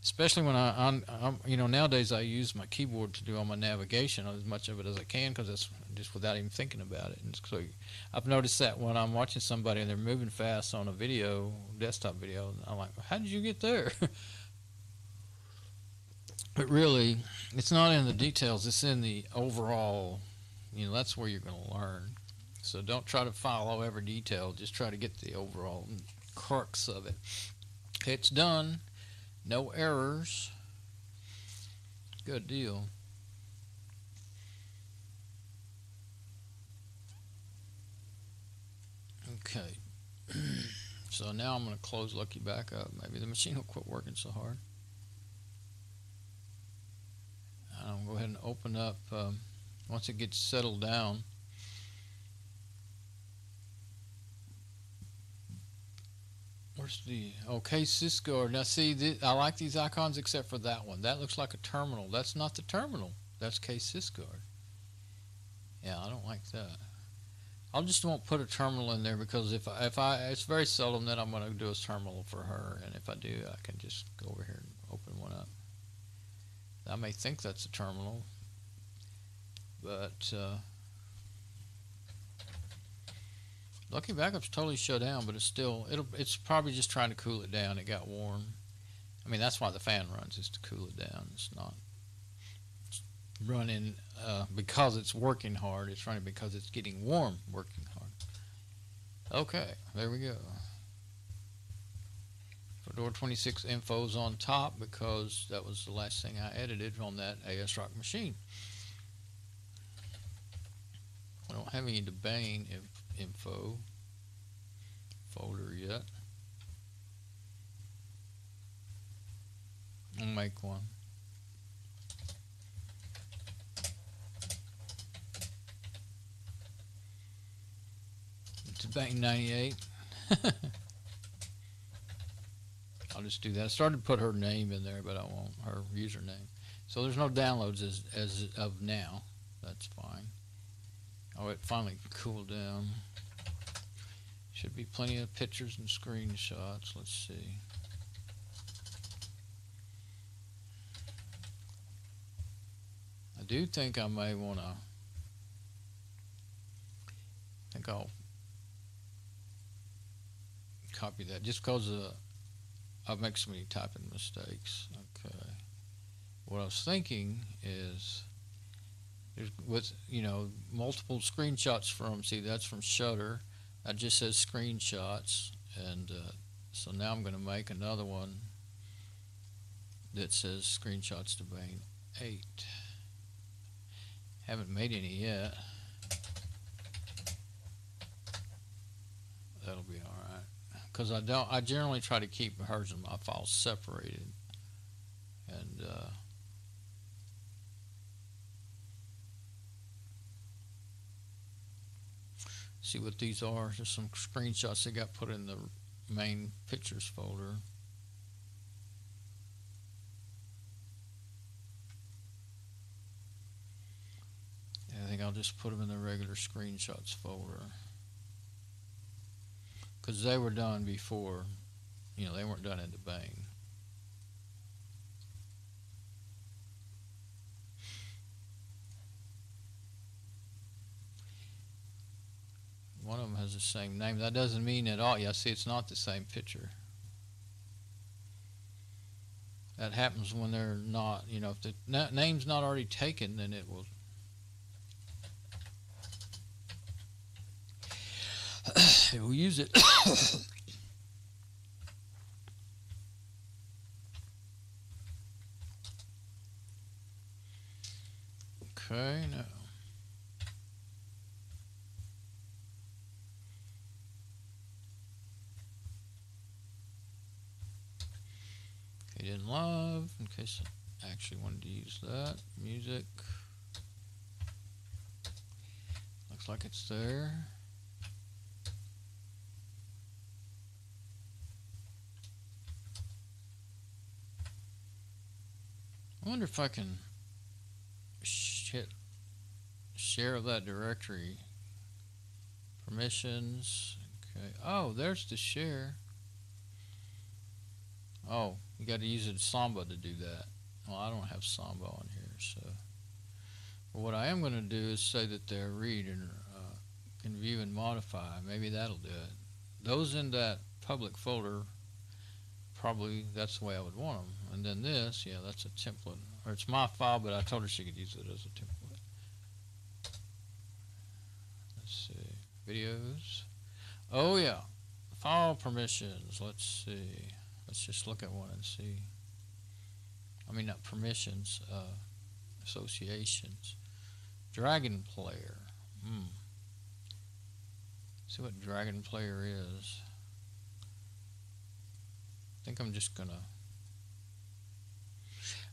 Especially when I'm nowadays I use my keyboard to do all my navigation, as much of it as I can, because that's just without even thinking about it. And so I've noticed that when I'm watching somebody and they're moving fast on a video, desktop video, I'm like, how did you get there? But really, it's not in the details, it's in the overall, that's where you're going to learn. So don't try to follow every detail. Just try to get the overall crux of it. It's done. No errors. Good deal. Okay. So now I'm going to close Lucky back up. Maybe the machine will quit working so hard. I'm going to go ahead and open up once it gets settled down. Where's the Cisco? Now see, I like these icons except for that one. That looks like a terminal. That's not the terminal. That's Cisco. Yeah, I don't like that. I just won't put a terminal in there because if I it's very seldom that I'm going to do a terminal for her, and if I do, I can just go over here and open one up. I may think that's a terminal, but Lucky Backup's totally shut down, but it's probably just trying to cool it down. It got warm. I mean, that's why the fan runs, is to cool it down. It's not running because it's working hard. It's running because it's getting warm working hard. Okay, there we go. Fedora 26 info's on top because that was the last thing I edited on that ASRock machine. I don't have any Debian info folder yet. I'll make one. Debian 98. I'll just do that. I started to put her name in there, but I won't, her username. So there's no downloads as of now. That's fine. Oh, it finally cooled down. Should be plenty of pictures and screenshots. Let's see. I do think I may want to. I think I'll copy that just because I make so many typing mistakes. Okay. What I was thinking is, with multiple screenshots from, see, that's from Shutter. That just says screenshots, and so now I'm going to make another one that says screenshots Debian 8. Haven't made any yet. That'll be all right, because I generally try to keep versions of my files separated, and see what these are. Just some screenshots that got put in the main pictures folder. And I think I'll just put them in the regular screenshots folder, because they were done before, they weren't done in Debian. One of them has the same name. That doesn't mean at all. Yeah, see, it's not the same picture. That happens when they're not, if the name's not already taken, then it will. It will use it. Okay, now. In live, in case I actually wanted to use that. Music. Looks like it's there. I wonder if I can share that directory. Permissions. Okay. Oh, there's the share. Oh, you got to use a Samba to do that. Well, I don't have Samba on here, so. But what I am going to do is say that they're read and can view and modify. Maybe that'll do it. Those in that public folder, probably that's the way I would want them. And then this, yeah, that's a template. Or it's my file, but I told her she could use it as a template. Let's see. Videos. Oh, yeah. File permissions. Let's see. Let's just look at one and see. I mean, not permissions, associations. Dragon Player. See what Dragon Player is. I think I'm just gonna.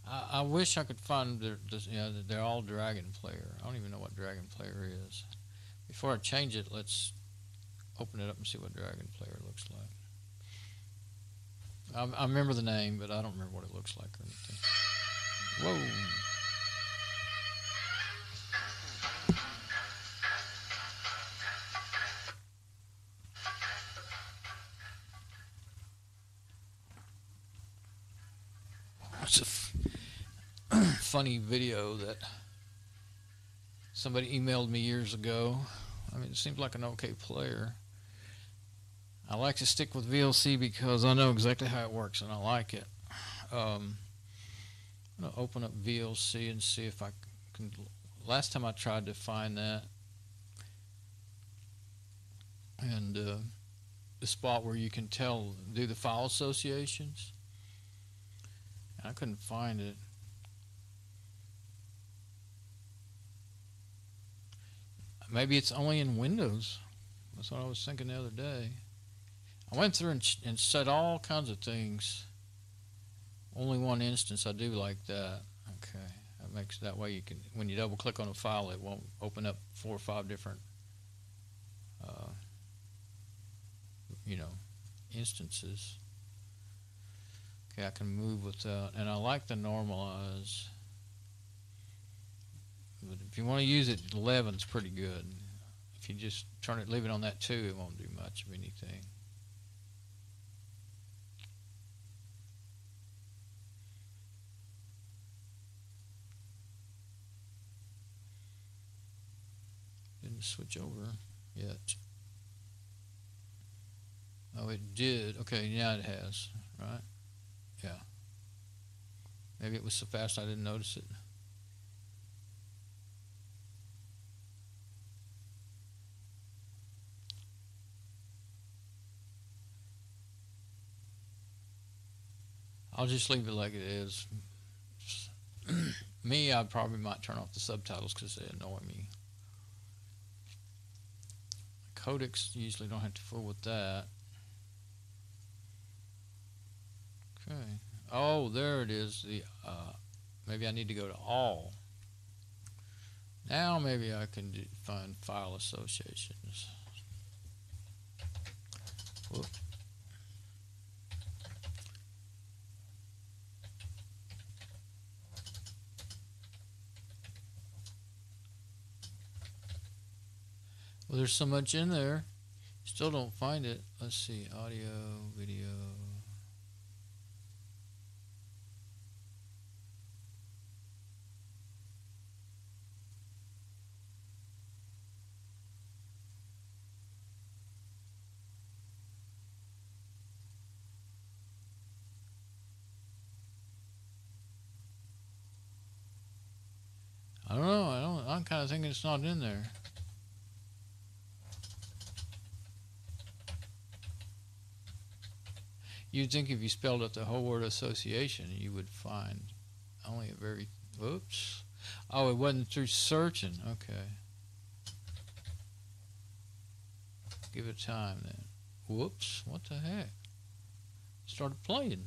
I wish I could find they're all Dragon Player. I don't even know what Dragon Player is. Before I change it, let's open it up and see what Dragon Player looks like. I remember the name, but I don't remember what it looks like or anything. Whoa. It's a funny video that somebody emailed me years ago. I mean, it seems like an okay player. I like to stick with VLC because I know exactly how it works and I like it. I'm going to open up VLC and see if I can. Last time I tried to find that, and the spot where you can do the file associations, I couldn't find it. Maybe it's only in Windows. That's what I was thinking the other day. I went through and set all kinds of things. Only one instance I do like that. Okay, that way you can, when you double click on a file, it won't open up 4 or 5 different instances. Okay, I can move with that, and I like the normalize. But if you want to use it, 11's pretty good. If you just leave it on that 2, it won't do much of anything. Didn't switch over yet. Oh, it did. Okay, now it has, right? Yeah. Maybe it was so fast I didn't notice it. I'll just leave it like it is. Me, I probably might turn off the subtitles because they annoy me. Codecs usually don't have to fool with that. Okay. Oh, there it is. The maybe I need to go to all. Now maybe I can find file associations. Whoop. Well, there's so much in there. Still don't find it. Let's see. Audio, video. I don't know. I'm kind of thinking it's not in there. You'd think if you spelled out the whole word association, you would find only a very... Oops. Oh, it wasn't through searching. Okay. Give it time then. Whoops. What the heck? Started playing.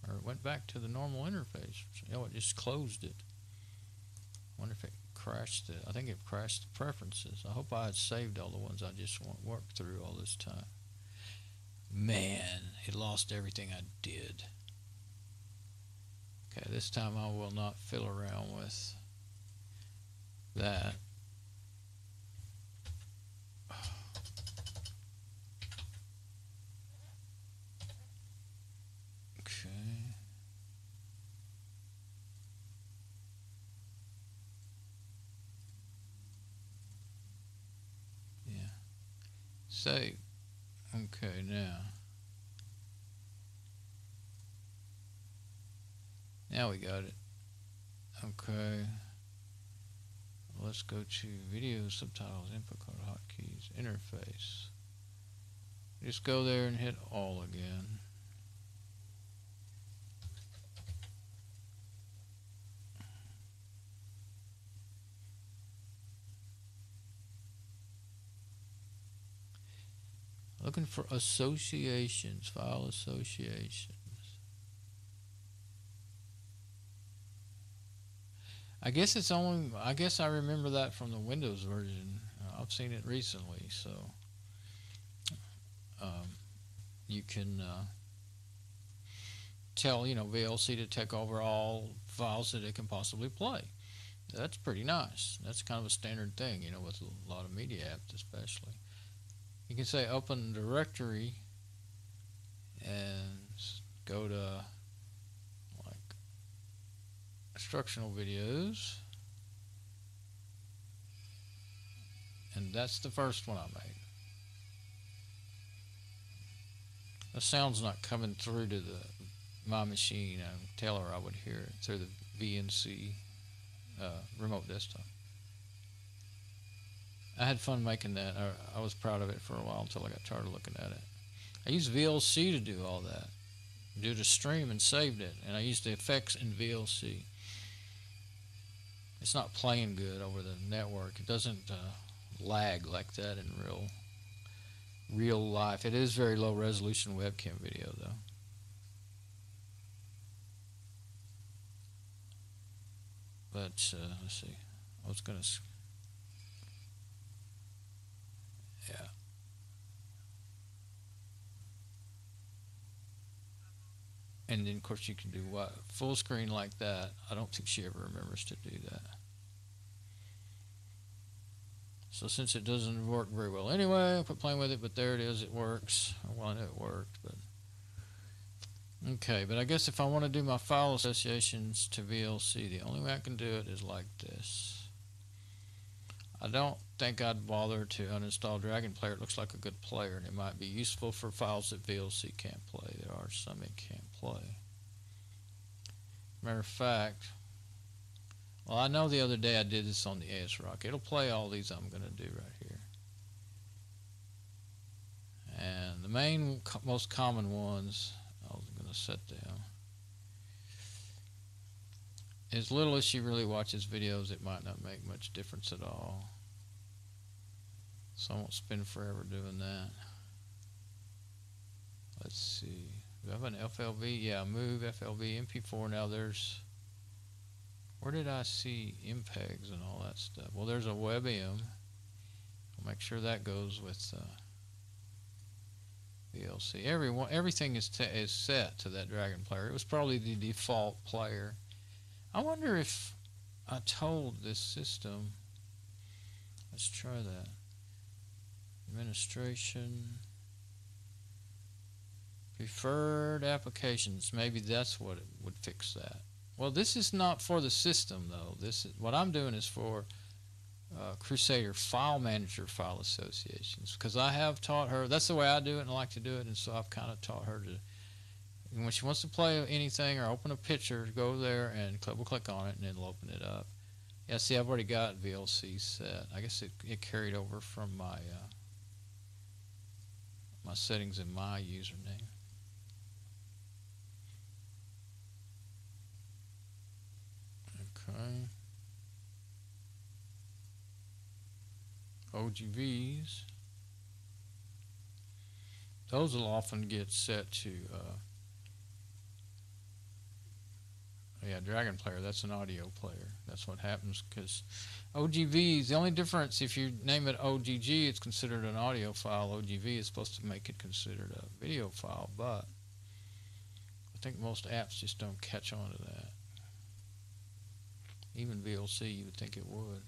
Or it went back to the normal interface. Oh, it just closed it. Wonder if it crashed it. I think it crashed the preferences. I hope I had saved all the ones I just worked through all this time. Man, it lost everything I did. Okay, this time I will not fiddle around with that. Okay. Yeah. Save. Okay, now we got it. Okay, let's go to video subtitles, input code, hotkeys, interface. Just go there and hit all again. Looking for associations, file associations. I guess it's only, I guess I remember that from the Windows version. I've seen it recently, so you can tell, VLC to take over all files that it can possibly play. That's pretty nice. That's kind of a standard thing, with a lot of media apps especially. You can say open directory and go to like instructional videos, and that's the first one I made. The sound's not coming through to my machine. Tell her I would hear it through the VNC remote desktop. I had fun making that. I was proud of it for a while until I got tired of looking at it. I used VLC to do all that. Do the stream and saved it, and I used the effects in VLC. It's not playing good over the network. It doesn't lag like that in real life. It is very low resolution webcam video though. But let's see. I was gonna. Yeah. And then of course you can do what? Full screen like that. I don't think she ever remembers to do that. So since it doesn't work very well anyway, I quit playing with it, but there it is, it works. Well, I know it worked, but okay, but I guess if I want to do my file associations to VLC, the only way I can do it is like this. I don't think I'd bother to uninstall Dragon Player. It looks like a good player, and it might be useful for files that VLC can't play. There are some it can't play. Matter of fact, well, I know the other day I did this on the ASRock. It'll play all these I'm going to do right here. And the main, most common ones I was going to set down. As little as she really watches videos, it might not make much difference at all. So I won't spend forever doing that. Let's see. Do I have an FLV? Yeah, move FLV MP4. Now there's, where did I see MPEGs and all that stuff? Well, there's a WebM. I'll make sure that goes with VLC. Everything is set to that Dragon Player. It was probably the default player. I wonder if I told this system. Let's try that. Administration. Preferred applications. Maybe that's what it would fix that. Well, this is not for the system though. This is what I'm doing is for Krusader File Manager file associations, because I have taught her. That's the way I do it and I like to do it, and so I've kind of taught her to. When she wants to play anything or open a picture, go there and we'll click on it and it'll open it up. Yeah, see, I've already got VLC set. I guess it carried over from my my settings in my username. Okay. OGVs. Those will often get set to yeah, Dragon Player, that's an audio player. That's what happens, because OGVs, the only difference, if you name it OGG, it's considered an audio file. OGV is supposed to make it considered a video file, but I think most apps just don't catch on to that. Even VLC, you would think it would.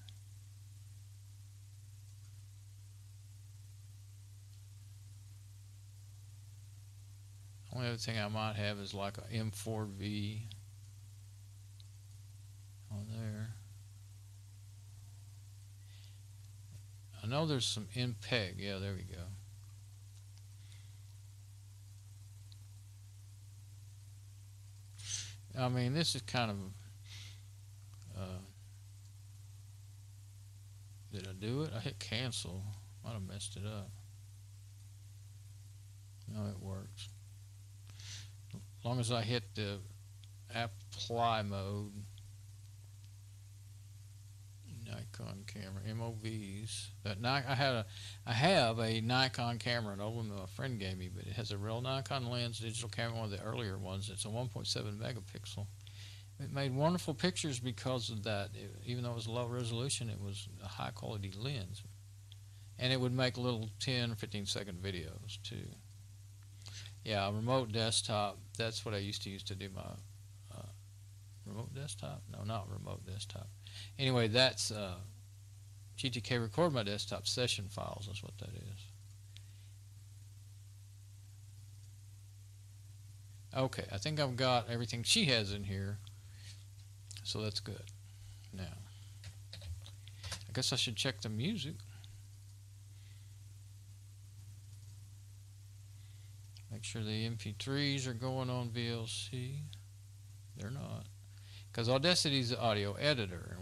Only other thing I might have is like a M4V on there. I know there's some MPEG. Yeah, there we go. I mean, this is kind of did I do it? I hit cancel. Might have messed it up. No, it works. As long as I hit the apply mode, Nikon camera, MOVs. I have a Nikon camera, an old one that my friend gave me, but it has a real Nikon lens, digital camera, one of the earlier ones. It's a 1.7 megapixel. It made wonderful pictures because of that. Even though it was low resolution, it was a high quality lens. And it would make little 10 or 15 second videos too. Yeah, remote desktop, that's what I used to use to do my remote desktop? No, not remote desktop. Anyway, that's GTK record my desktop session files, that's what that is. Okay, I think I've got everything she has in here, so that's good. Now, I guess I should check the music. Make sure the MP3s are going on VLC. They're not, because Audacity is the audio editor,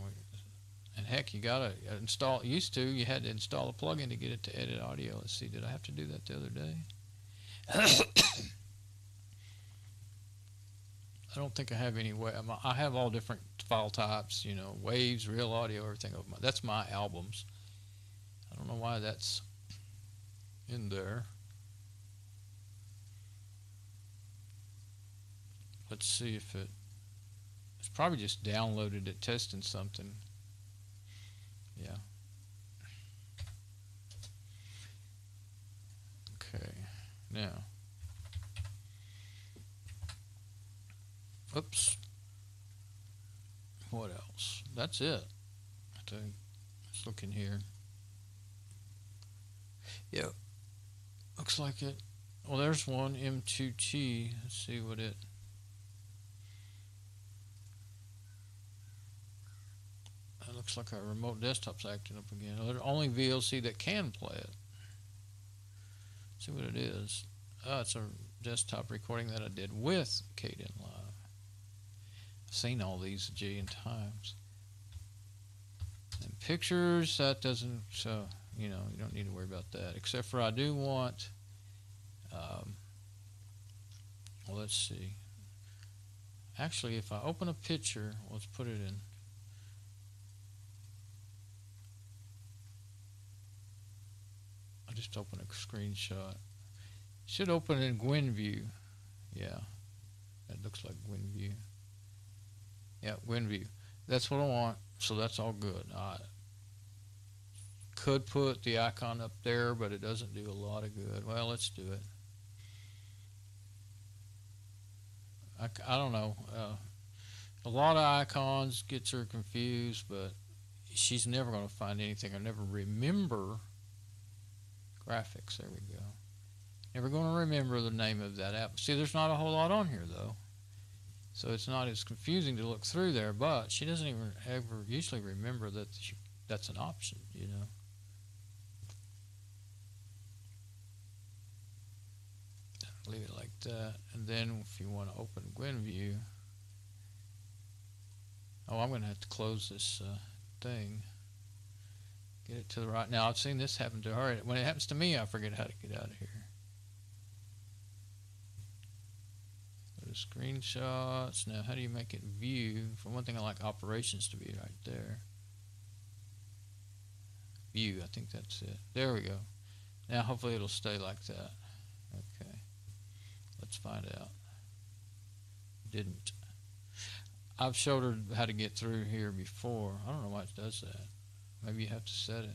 and heck, you gotta install. Used to, you had to install a plugin to get it to edit audio. Let's see, did I have to do that the other day? I don't think I have any way. I have all different file types, you know, waves, real audio, everything. That's my albums. I don't know why that's in there. Let's see if it's probably just downloaded it, testing something. Yeah. Okay. Now. Oops. What else? That's it. I think. Let's look in here. Yep. Looks like it. Well, there's one, M2T. Let's see what it... It looks like our remote desktop's acting up again. There's only VLC that can play it. Let's see what it is. Oh, it's a desktop recording that I did with Kden Live. I've seen all these a jillion times. And pictures, that doesn't, you know, you don't need to worry about that. Except for I do want, well, let's see. Actually, if I open a picture, let's put it in. I'll just open a screenshot. Should open in GwenView. Yeah, that looks like GwenView. Yeah, GwenView. That's what I want, so that's all good. I could put the icon up there, but it doesn't do a lot of good. Well, let's do it. I don't know. A lot of icons gets her confused, but she's never going to find anything or never remember graphics. There we go. Never going to remember the name of that app. See, there's not a whole lot on here, though. So it's not as confusing to look through there, but she doesn't even ever usually remember that that's an option, you know. Leave it like that. And then if you want to open GwenView, oh, I'm going to have to close this thing. Get it to the right. Now, I've seen this happen to her. When it happens to me, I forget how to get out of here. Go to screenshots. Now, how do you make it view? For one thing, I like operations to be right there. View, I think that's it. There we go. Now, hopefully it'll stay like that. Okay. Let's find out. Didn't. I've showed her how to get through here before. I don't know why it does that. Maybe you have to set it.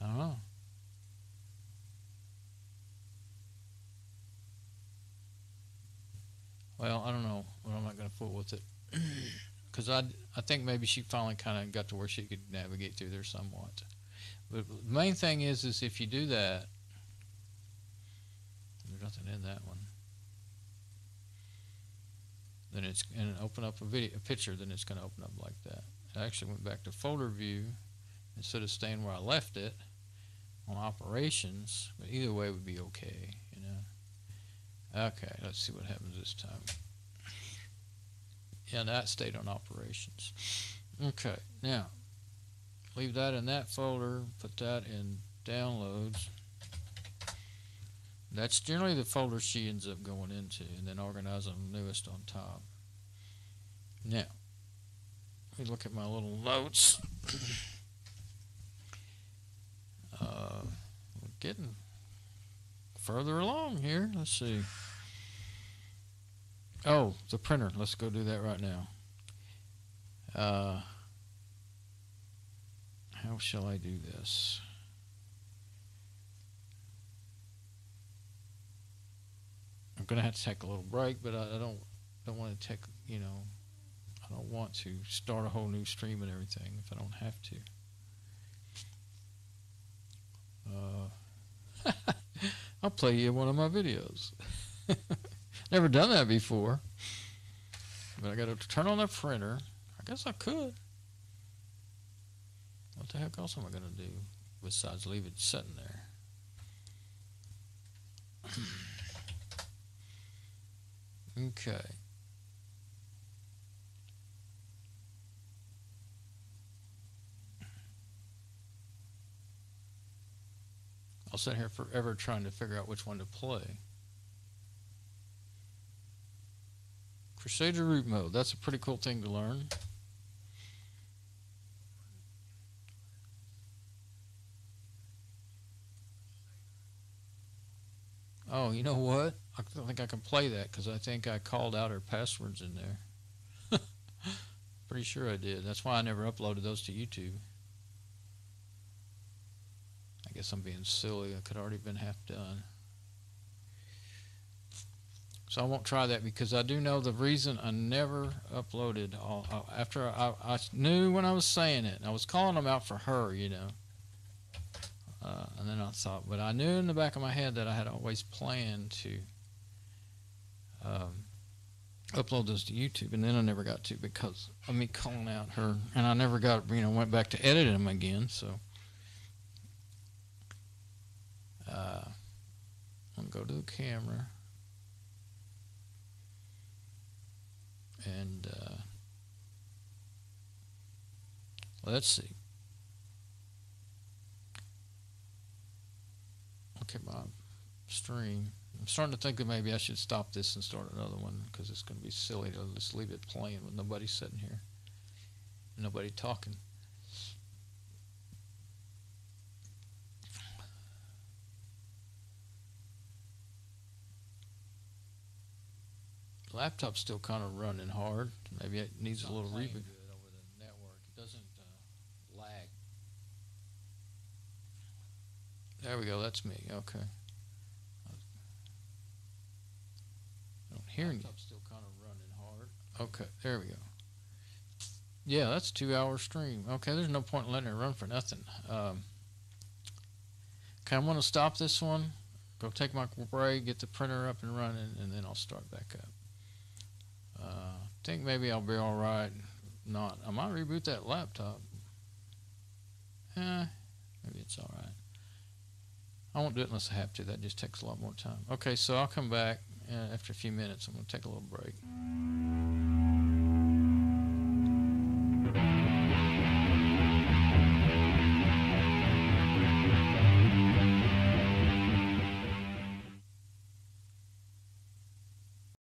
I don't know. Well, I don't know, but I'm not going to fool with it. Because I think maybe she finally kind of got to where she could navigate through there somewhat. But the main thing is if you do that, there's nothing in that one. Then it's going to open up a picture, then it's going to open up like that. I actually went back to folder view instead of staying where I left it on operations, but either way would be okay, you know. Okay, let's see what happens this time. Yeah, that stayed on operations. Okay, now leave that in that folder, put that in downloads. That's generally the folder she ends up going into, and then organize them newest on top. Now, let me look at my little notes. We're getting further along here. Let's see. Oh, the printer. Let's go do that right now. How shall I do this? I'm gonna have to take a little break, but I don't want to take, you know, I don't want to start a whole new stream and everything if I don't have to. I'll play you one of my videos. Never done that before, but I got to turn on the printer. I guess I could. What the heck else am I going to do besides leave it sitting there? Okay. I'll sit here forever trying to figure out which one to play. Krusader root mode. That's a pretty cool thing to learn. Oh, you know what? I don't think I can play that because I think I called out her passwords in there. Pretty sure I did. That's why I never uploaded those to YouTube. I guess I'm being silly. I could already been half done. So I won't try that because I do know the reason I never uploaded after I knew when I was saying it. I was calling them out for her, you know. And then I thought, but I knew in the back of my head that I had always planned to upload those to YouTube, and then I never got to because of me calling out her, and I never got, went back to editing them again. So I'm gonna go to the camera. And let's see. Okay, my stream. I'm starting to think that maybe I should stop this and start another one because it's going to be silly to just leave it playing with nobody sitting here, nobody talking. Laptop's still kind of running hard. Maybe it needs a little reboot. Good over the network. It doesn't lag. There we go. That's me. Okay. I don't hear anything. Laptop's still kind of running hard. Okay. There we go. Yeah, that's a 2-hour stream. Okay, there's no point in letting it run for nothing. Okay, I'm going to stop this one. Go take my break, get the printer up and running, and then I'll start back up. I think maybe I'll be all right. Not, I might reboot that laptop. Maybe it's all right. I won't do it unless I have to. That just takes a lot more time. Okay, so I'll come back after a few minutes. I'm going to take a little break.